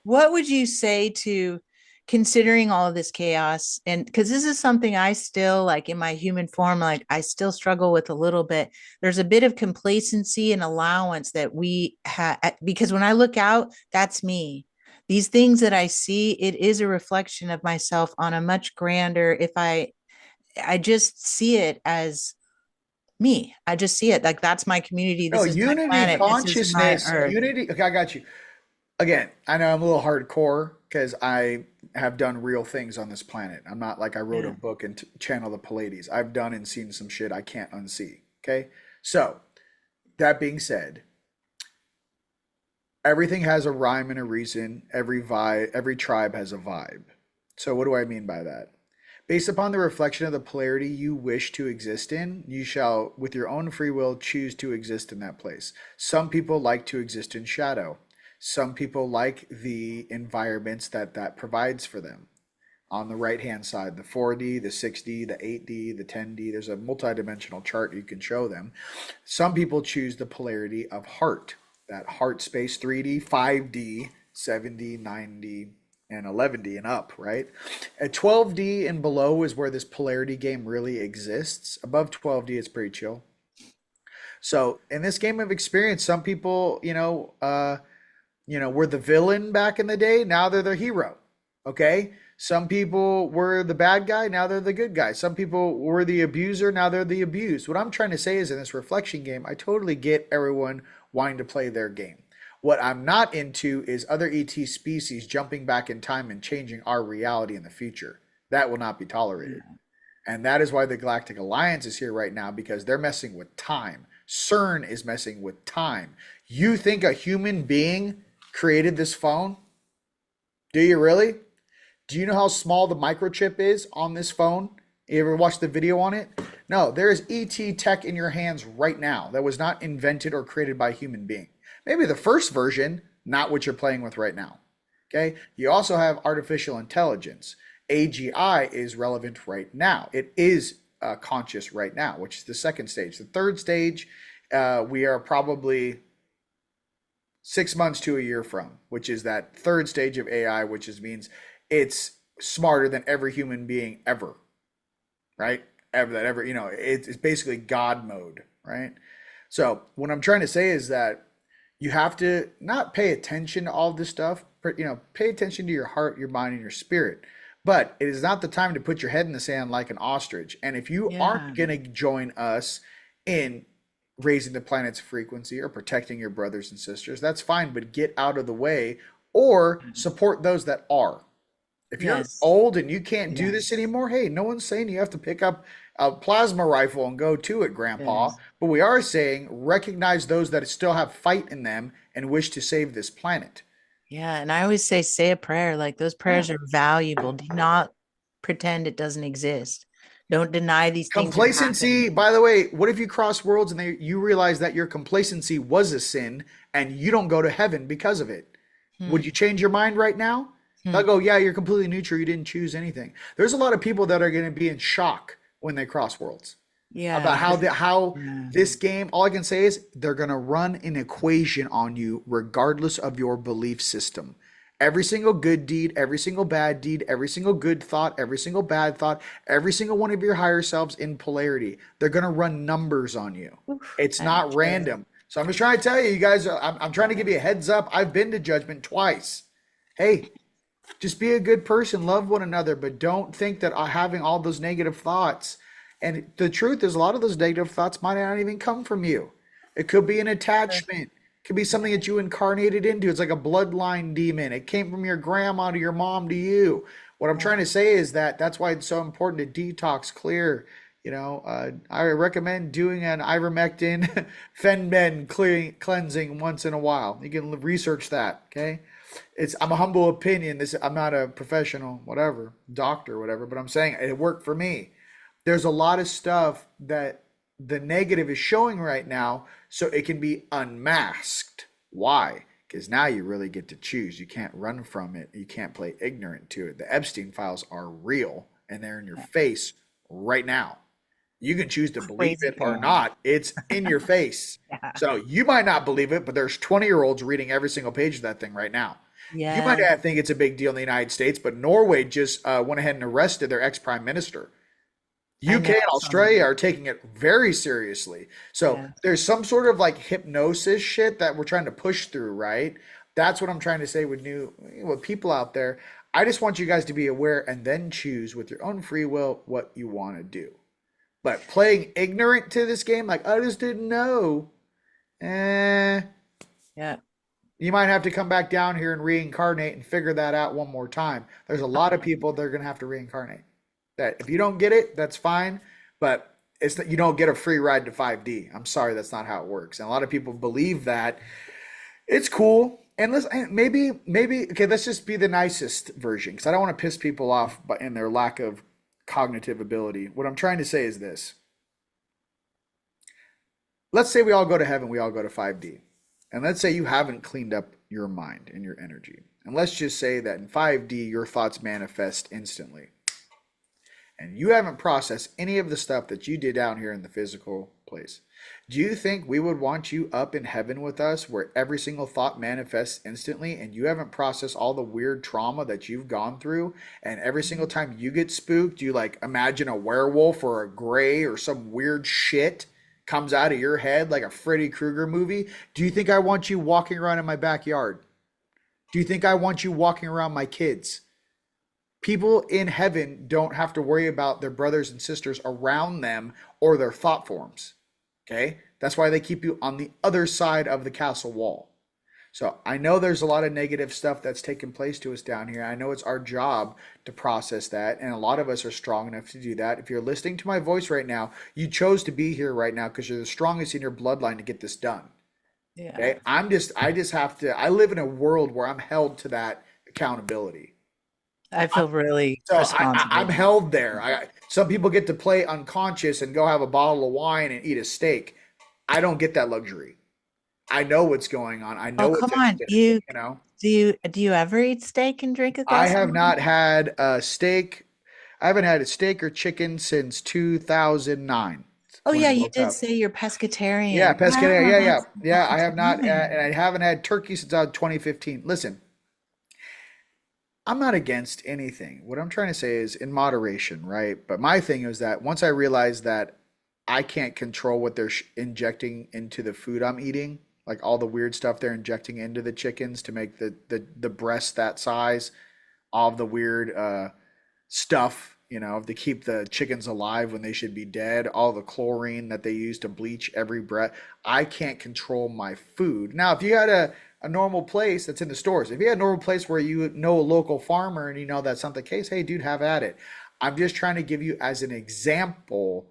what would you say to considering all of this chaos? And because this is something I still like in my human form, like I still struggle with a little bit. There's a bit of complacency and allowance that we have because when I look out, that's me. These things that I see, it is a reflection of myself on a much grander. If I just see it as me, I just see it like that's my community. No, This is my unity planet. This is my consciousness, earth. unity. Okay, I got you. Again, I know I'm a little hardcore because I have done real things on this planet. I'm not like I wrote a Yeah. book and channel the Pleiades. I've done and seen some shit I can't unsee. Okay. So, that being said, everything has a rhyme and a reason. Every tribe has a vibe. So, what do I mean by that? Based upon the reflection of the polarity you wish to exist in, you shall, with your own free will, choose to exist in that place. Some people like to exist in shadow. Some people like the environments that provides for them. On the right hand side, the 4D, the 6D, the 8D, the 10D, there's a multidimensional chart you can show them. Some people choose the polarity of heart, that heart space 3D, 5D, 7D, 9D, and 11D and up, right? At 12D and below is where this polarity game really exists. Above 12D, it's pretty chill. So in this game of experience, some people, were the villain back in the day. Now they're the hero. Okay. Some people were the bad guy. Now they're the good guy. Some people were the abuser. Now they're the abused. What I'm trying to say is in this reflection game, I totally get everyone wanting to play their game. What I'm not into is other ET species jumping back in time and changing our reality in the future. That will not be tolerated. And that is why the Galactic Alliance is here right now because they're messing with time. CERN is messing with time. You think a human being created this phone? Do you really? Do you know how small the microchip is on this phone? You ever watched the video on it? No, there is ET tech in your hands right now that was not invented or created by a human being. Maybe the first version not what you're playing with right now. Okay. You also have artificial intelligence. AGI is relevant right now. It is conscious right now, which is the second stage. The third stage, we are probably 6 months to a year from, which is that third stage of AI, which is means it's smarter than every human being ever, right? Ever that ever, it's basically God mode, right? So what I'm trying to say is that you have to not pay attention to all this stuff, but pay attention to your heart, your mind, and your spirit. But it is not the time to put your head in the sand like an ostrich. And if you aren't Yeah. going to join us in raising the planet's frequency or protecting your brothers and sisters, that's fine, but get out of the way or support those that are. If you're Yes. old and you can't do this Yes. anymore, hey, no one's saying you have to pick up a plasma rifle and go to it, Grandpa. Yes. But we are saying recognize those that still have fight in them and wish to save this planet. Yeah. And I always say a prayer. Like those Yeah. prayers are valuable. Do not pretend it doesn't exist. Don't deny these things are Complacency, happening. by the way, what if you cross worlds and you realize that your complacency was a sin and you don't go to heaven because of it? Hmm. Would you change your mind right now? Hmm. They'll go, yeah, you're completely neutral. You didn't choose anything. There's a lot of people that are going to be in shock when they cross worlds Yeah. about how Yeah. this game. All I can say is they're going to run an equation on you regardless of your belief system. Every single good deed, every single bad deed, every single good thought, every single bad thought, every single one of your higher selves in polarity. They're going to run numbers on you. Oof, It's that's not true. random. So I'm just trying to tell you, you guys, I'm trying to give you a heads up. I've been to judgment twice. Hey, just be a good person, love one another, but don't think that having all those negative thoughts. And the truth is, a lot of those negative thoughts might not even come from you. It could be an Sure. attachment. It could be something that you incarnated into. It's like a bloodline demon. It came from your grandma to your mom to you. What I'm Yeah. trying to say is that that's why it's so important to detox, clear. I recommend doing an ivermectin, fenben cleansing once in a while. You can research that. Okay, I'm a humble opinion. I'm not a professional, whatever, doctor, whatever, but I'm saying it worked for me. There's a lot of stuff that the negative is showing right now, so it can be unmasked. Why? Because now you really get to choose. You can't run from it. You can't play ignorant to it. The Epstein files are real and they're in your Yeah. face right now. You can choose to believe Crazy it or parents. not. It's in your face. Yeah. So you might not believe it, but there's 20-year-olds reading every single page of that thing right now. You might Yeah. not think it's a big deal in the United States, but Norway just went ahead and arrested their ex-prime minister. I UK know. and I saw that. Australia are taking it very seriously. So Yeah. there's some sort of like hypnosis shit that we're trying to push through, right? That's what I'm trying to say with people out there. I just want you guys to be aware and then choose with your own free will what you want to do. But playing ignorant to this game, like I just didn't know, eh, Yeah. you might have to come back down here and reincarnate and figure that out one more time. There's a lot of people that are going to have to reincarnate. That if you don't get it, that's fine, but it's that you don't get a free ride to 5D. I'm sorry, that's not how it works. And a lot of people believe that. It's cool. And maybe okay, let's just be the nicest version because I don't want to piss people off but in their lack of cognitive ability. What I'm trying to say is this. Let's say we all go to heaven, we all go to 5D. And let's say you haven't cleaned up your mind and your energy. And let's just say that in 5D, your thoughts manifest instantly. And you haven't processed any of the stuff that you did down here in the physical place. Do you think we would want you up in heaven with us where every single thought manifests instantly and you haven't processed all the weird trauma that you've gone through? And every single time you get spooked, you like imagine a werewolf or a gray or some weird shit comes out of your head like a Freddy Krueger movie? Do you think I want you walking around in my backyard? Do you think I want you walking around my kids? People in heaven don't have to worry about their brothers and sisters around them or their thought forms. Okay? That's why they keep you on the other side of the castle wall. So I know there's a lot of negative stuff that's taken place to us down here. I know it's our job to process that, and a lot of us are strong enough to do that. If you're listening to my voice right now, you chose to be here right now because you're the strongest in your bloodline to get this done. Yeah. Okay? I just have to, I live in a world where I'm held to that accountability. I feel really So I'm responsible. held there. Some people get to play unconscious and go have a bottle of wine and eat a steak. I don't get that luxury. I know what's going on. I Oh, know come what's at on. stake, You you know? do you ever eat steak and drink a I glass of have wine? not had a steak. I haven't had a steak or chicken since 2009 Oh when yeah, I you woke did up. say you're Yeah, pescatarian. pescatarian. Wow, Yeah, yeah, yeah. that's I have not, right. and I haven't had turkey since 2015. Listen, I'm not against anything. What I'm trying to say is in moderation, right? But my thing is that once I realized that I can't control what they're injecting into the food I'm eating, like all the weird stuff they're injecting into the chickens to make the breast that size, all of the weird stuff, to keep the chickens alive when they should be dead, all the chlorine that they use to bleach every breath. I can't control my food. Now, if you had a normal place that's in the stores, if you had a normal place where you know a local farmer and you know that's not the case, hey, dude, have at it. I'm just trying to give you as an example,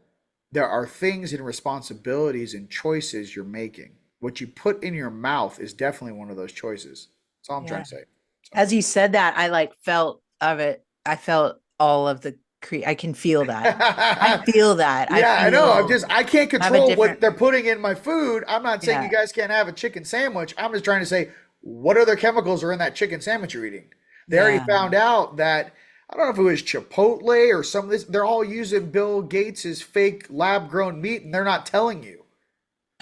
there are things and responsibilities and choices you're making. What you put in your mouth is definitely one of those choices. That's all I'm trying Yeah. to say. So. As you said that, I like felt of it. I felt all of the I can feel that. I feel that. I Yeah, I know. feel I can't I have a control what different, they're putting in my food. I'm not saying you yeah, guys can't have a chicken sandwich. I'm just trying to say what other chemicals are in that chicken sandwich you're eating. They already yeah. found out that I don't know if it was Chipotle or some of this. They're all using Bill Gates's fake lab grown meat, and they're not telling you.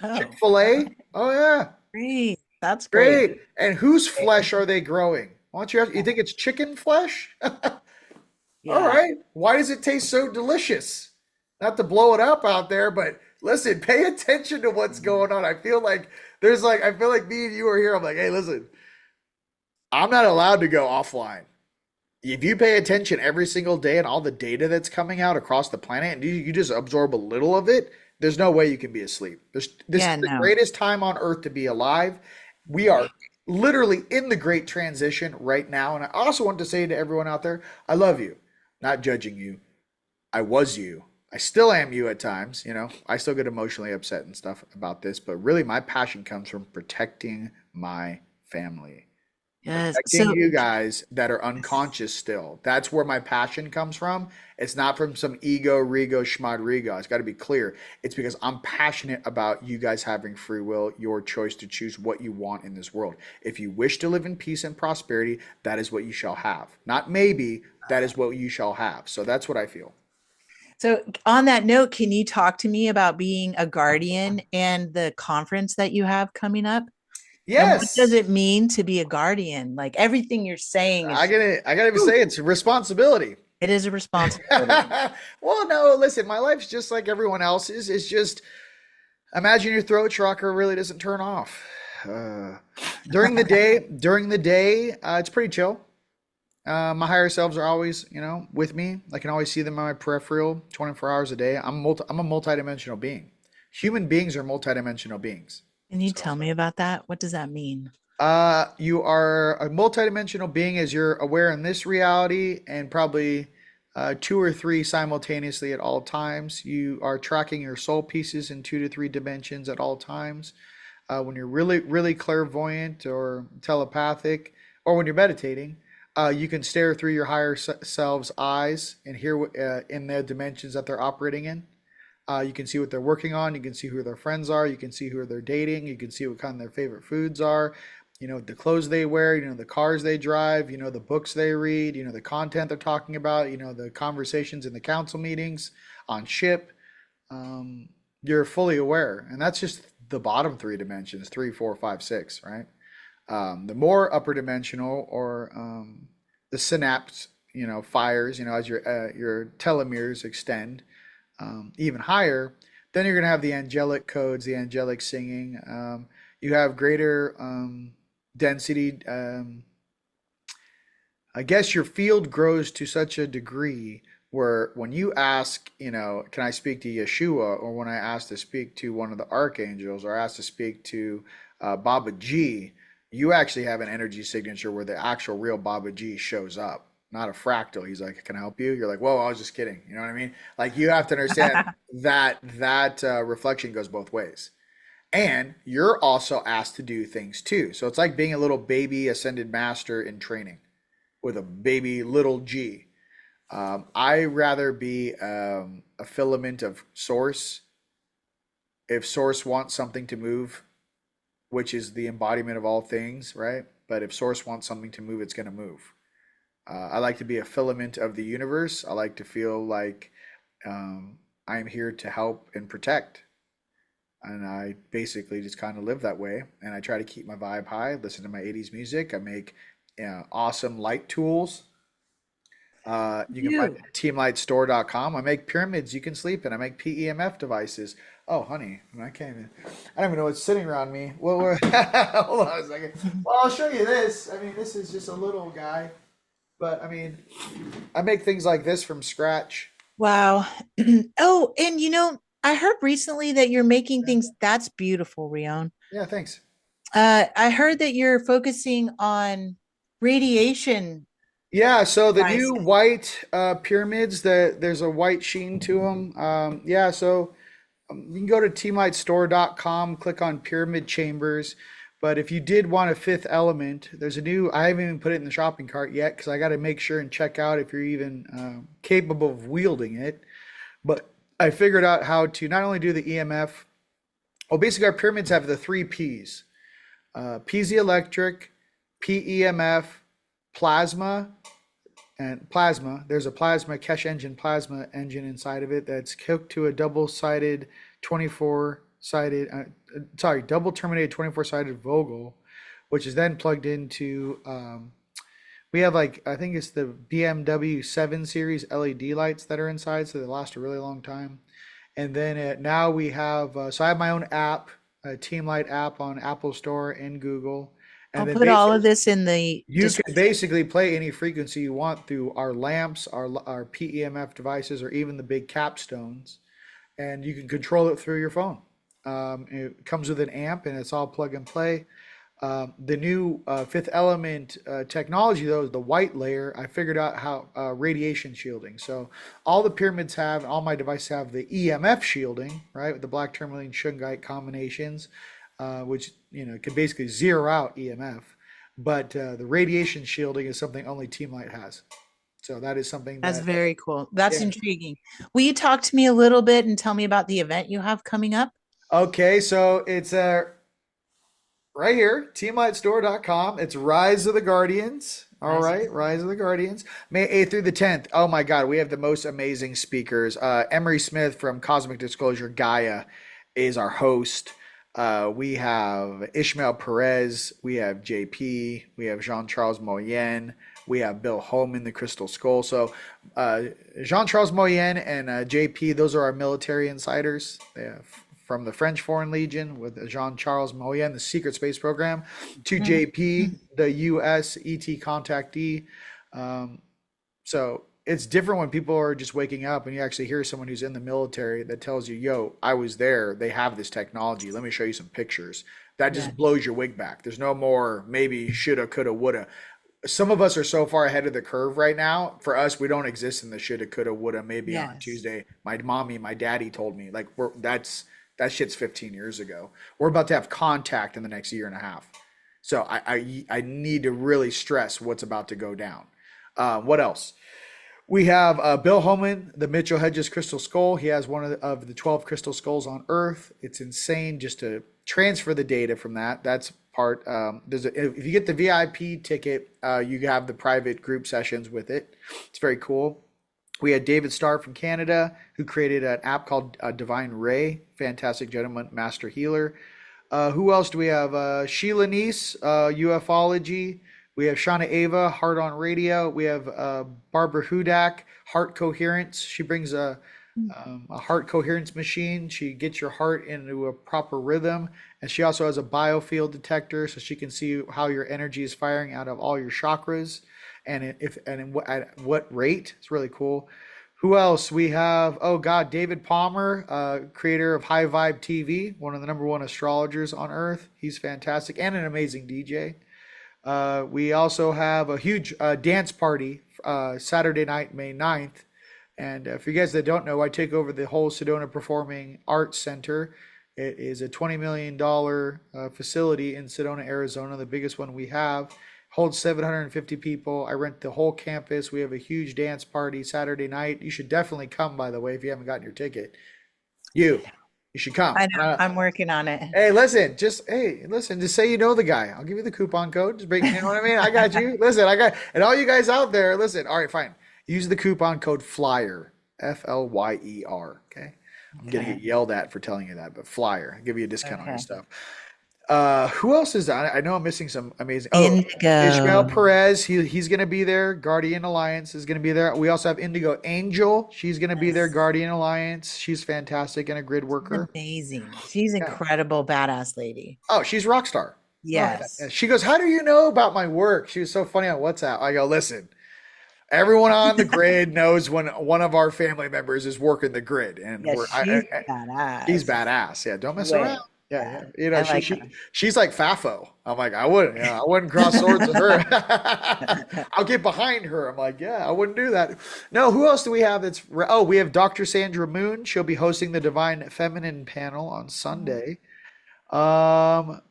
Oh, Chick-fil-A? Oh yeah, great. That's great. great. And whose Great. flesh are they growing? Why don't you think it's chicken flesh? All Yeah. right. Why does it taste so delicious? Not to blow it up out there, but listen, pay attention to what's going on. I feel like me and you are here. I'm like, hey, listen, I'm not allowed to go offline. If you pay attention every single day and all the data that's coming out across the planet and you just absorb a little of it, there's no way you can be asleep. This is Yeah, the no. greatest time on earth to be alive. We are literally in the great transition right now. And I also want to say to everyone out there, I love you, not judging you. I was you. I still am you at times, I still get emotionally upset and stuff about this, but really my passion comes from protecting my family, Yes. protecting So you guys that are unconscious still. That's where my passion comes from. It's not from some ego, rego, schmadrigo. It's got to be clear. It's because I'm passionate about you guys having free will, your choice to choose what you want in this world. If you wish to live in peace and prosperity, that is what you shall have. Not maybe, that is what you shall have. So that's what I feel. so on that note, can you talk to me about being a guardian and the conference that you have coming up? And what does Yes. it mean to be a guardian? Like everything you're saying is I gotta even whew, say it's a responsibility. it is a responsibility. Well, no, listen, my life's just like everyone else's. It's just imagine your throat chakra really doesn't turn off. Uh, during the day, it's pretty chill. My higher selves are always, with me. I can always see them on my peripheral 24 hours a day. I'm a multidimensional being. Human beings are multidimensional beings. Can you So, tell me about that? What does that mean? you are a multidimensional being as you're aware in this reality and probably two or three simultaneously at all times. You are tracking your soul pieces in 2 to 3 dimensions at all times. When you're really, really clairvoyant or telepathic, or when you're meditating, you can stare through your higher self's eyes and hear in the dimensions that they're operating in. You can see what they're working on. You can see who their friends are. You can see who they're dating. You can see what kind of their favorite foods are. The clothes they wear. The cars they drive. The books they read. The content they're talking about. The conversations in the council meetings on ship. Um, you're fully aware, and that's just the bottom 3 dimensions: three, four, five, six. Right. The more upper dimensional or the synapse, fires. As your telomeres extend even higher, then you're going to have the angelic codes, the angelic singing. You have greater density. I guess your field grows to such a degree where when you ask, can I speak to Yeshua, or when I ask to speak to one of the archangels, or ask to speak to Baba G, you actually have an energy signature where the actual real Baba G shows up, not a fractal. He's like, "Can I help you?" You're like, "Whoa, I was just kidding." You know what I mean? Like you have to understand that reflection goes both ways. And you're also asked to do things too. So it's like being a little baby ascended master in training with a baby little g. I rather be a filament of source. If source wants something to move, which is the embodiment of all things, right? But if source wants something to move, it's going to move. I like to be a filament of the universe. I like to feel like I'm here to help and protect. And I basically just kind of live that way. And I try to keep my vibe high, listen to my 80s music. I make awesome light tools. You can find You. it at teamlightstore.com. I make pyramids you can sleep in. I make PEMF devices. Oh, honey, I can't even, I don't even know what's sitting around me. Well, hold on a second. Well, I'll show you this. I mean, this is just a little guy, but I mean, I make things like this from scratch. Wow. Oh, and I heard recently that you're making things that's beautiful, Rion. Yeah, thanks. I heard that you're focusing on radiation Yeah, so the new devices. white pyramids, there's a white sheen to them. Yeah, so you can go to teamlightstore.com, click on pyramid chambers. But if you did want a fifth element, there's a new, I haven't even put it in the shopping cart yet because I got to make sure and check out if you're even capable of wielding it. But I figured out how to not only do the EMF, well, basically, our pyramids have the three P's piezoelectric, PEMF, plasma, and plasma. There's a plasma Kesh engine plasma engine inside of it that's hooked to a double-sided 24-sided double terminated 24-sided Vogel, which is then plugged into we have like I think it's the BMW 7 series LED lights that are inside, so they last a really long time. And then now we have so I have my own app, a Team Light app on Apple Store and Google. I'll And then put all basically of this in the you can description. basically play any frequency you want through our lamps, our PEMF devices, or even the big capstones, and you can control it through your phone. It comes with an amp, and it's all plug and play. The new fifth element technology, though, is the white layer. I figured out how radiation shielding. So all the pyramids have, all my devices have the EMF shielding, right, with the black tourmaline shungite combinations, which can basically zero out EMF. But the radiation shielding is something only Team Light has. So that is something That's that, very cool. That's yeah. intriguing. Will you talk to me a little bit and tell me about the event you have coming up? Okay, so it's right here, teamlightstore.com. It's Rise of the Guardians. All Rise of right, Rise of the Guardians. May 8th through the 10th. Oh my God, we have the most amazing speakers. Emery Smith from Cosmic Disclosure Gaia is our host. We have Ishmael Perez, we have JP, we have Jean-Charles Moyen, we have Bill Holman, the Crystal Skull. So Jean-Charles Moyen and JP, those are our military insiders. They have from the French Foreign Legion with Jean-Charles Moyen, the Secret Space Program, to JP, Mhm. the US ET contactee. Um, so it's different when people are just waking up and you actually hear someone who's in the military that tells you, yo, I was there. They have this technology. Let me show you some pictures. That Yeah. just blows your wig back. There's no more maybe shoulda, coulda, woulda. Some of us are so far ahead of the curve right now. For us, we don't exist in the shoulda, coulda, woulda. Maybe on Yes. Tuesday, my mommy, my daddy told me like that shit's 15 years ago. We're about to have contact in the next year and a half. So I need to really stress what's about to go down. What else? We have Bill Holman, the Mitchell Hedges Crystal Skull. He has one of the 12 crystal skulls on Earth. It's insane just to transfer the data from that. That's part. If you get the VIP ticket, you have the private group sessions with it. It's very cool. We had David Starr from Canada, who created an app called Divine Ray. Fantastic gentleman, master healer. Who else do we have? Sheila Neese, ufology. We have Shauna Ava, Heart on Radio. We have Barbara Hudak, Heart Coherence. She brings a heart coherence machine. She gets your heart into a proper rhythm. And she also has a biofield detector so she can see how your energy is firing out of all your chakras and if and in what, at what rate. It's really cool. Who else? We have, oh God, David Palmer, creator of High Vibe TV, one of the number one astrologers on earth. He's fantastic and an amazing DJ. We also have a huge dance party Saturday night, May 9th. And for you guys that don't know, I take over the whole Sedona Performing Arts Center. It is a $20 million facility in Sedona, Arizona, the biggest one we have. Holds 750 people. I rent the whole campus. We have a huge dance party Saturday night. You should definitely come, by the way, if you haven't gotten your ticket. You, You should come. I know. I'm working on it. Hey, listen, just say you know the guy. I'll give you the coupon code. Just bring, you know what I mean? I got you. Listen, I got, and all you guys out there, listen. All right, fine. Use the coupon code FLYER, FLYER. Okay. I'm gonna Okay. get yelled at for telling you that, but FLYER. I'll give you a discount on your Okay. stuff. Who else is that? I know I'm missing some amazing. Oh, Ishmael Indigo. Perez. He's gonna be there. Guardian Alliance is gonna be there. We also have Indigo Angel. She's gonna be there. Yes. Guardian Alliance. She's fantastic and a grid She's worker. amazing. She's Yeah. incredible, badass lady. Oh, she's a rock star. Oh yeah. Yes. Yeah. She goes, "How do you know about my work?" She was so funny on WhatsApp. I go, "Listen, everyone on the grid knows when one of our family members is working the grid, and Yes, she's she's badass. badass. Yeah, don't mess around. Way. Yeah, yeah. Yeah. You know, I like her. she's like Fafo. I'm like, I wouldn't cross swords with her. I'll get behind her. I'm like, yeah, I wouldn't do that. No, who else do we have oh, we have Dr. Sandra Moon. She'll be hosting the Divine Feminine panel on Sunday. Um,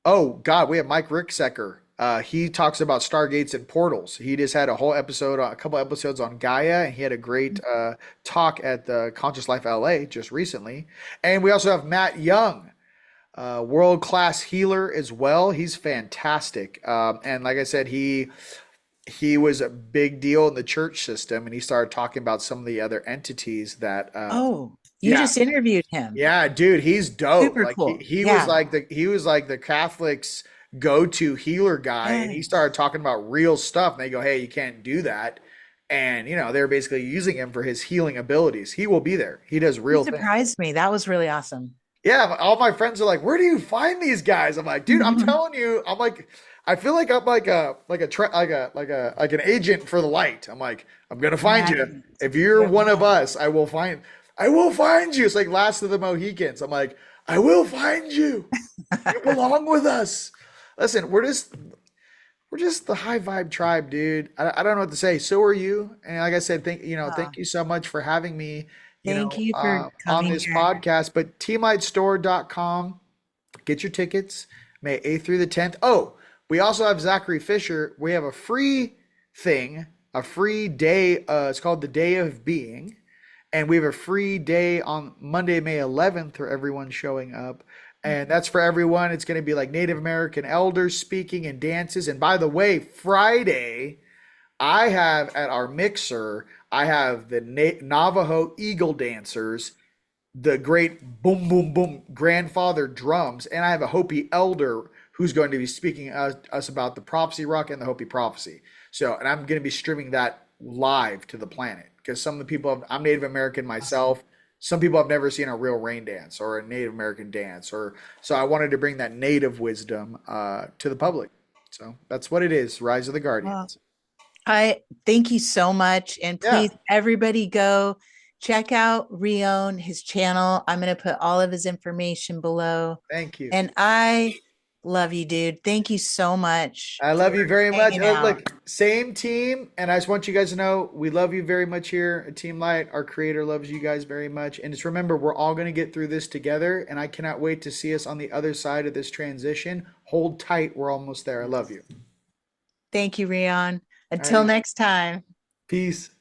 oh God, we have Mike Ricksecker. He talks about stargates and portals. He just had a whole episode, a couple episodes on Gaia, and he had a great talk at the Conscious Life LA just recently. And we also have Matt Young, world-class healer as well. He's fantastic. And like I said, he was a big deal in the church system, and he started talking about some of the other entities that Oh, you yeah, just interviewed him. yeah, dude, he's dope. Super Like cool. he was Yeah. like the Catholics go-to healer guy, and he Yes. started talking about real stuff. And they go, "Hey, you can't do that." And they're basically using him for his healing abilities. He will be there. He does You real things. surprised me. That was really awesome. Yeah, all my friends are like, "Where do you find these guys?" I'm like, "Dude, I'm telling you, I'm like, I feel like I'm like an agent for the light. I'm like, I'm gonna find you. Nice. If you're You're one of right. us, I will find you." It's like Last of the Mohicans. I'm like, I will find you. You belong with us. Listen, we're just the high vibe tribe, dude. I don't know what to say. So are you. And like I said, Ah, thank you so much for having me, thank you for on coming this here. podcast. But teamlightstore.com, get your tickets, May 8th through the 10th. Oh, we also have Zachary Fisher. We have a free thing, a free day. It's called the Day of Being. And we have a free day on Monday, May 11th for everyone showing up. And that's for everyone. It's going to be like Native American elders speaking and dances. And by the way, Friday, I have at our mixer, I have the Navajo Eagle dancers, the great boom, boom, boom grandfather drums, and I have a Hopi elder who's going to be speaking us about the prophecy rock and the Hopi prophecy. So, and I'm going to be streaming that live to the planet because some of the people I'm Native American Awesome. myself. Some people have never seen a real rain dance or a Native American dance, or so I wanted to bring that native wisdom to the public. So that's what it is. Rise of the Well, Guardians. I thank you so much. And Yeah. please, everybody go check out Rion, his channel. I'm going to put all of his information below. Thank you. And I love you, dude. Thank you so much I for love you very much. hanging out. Look, same team, and I just want you guys to know we love you very much here at Team Light. Our creator loves you guys very much. And just remember, we're all going to get through this together, and I cannot wait to see us on the other side of this transition. Hold tight. We're almost there. I love you. Thank you, Rion. All Until right. next time. Peace.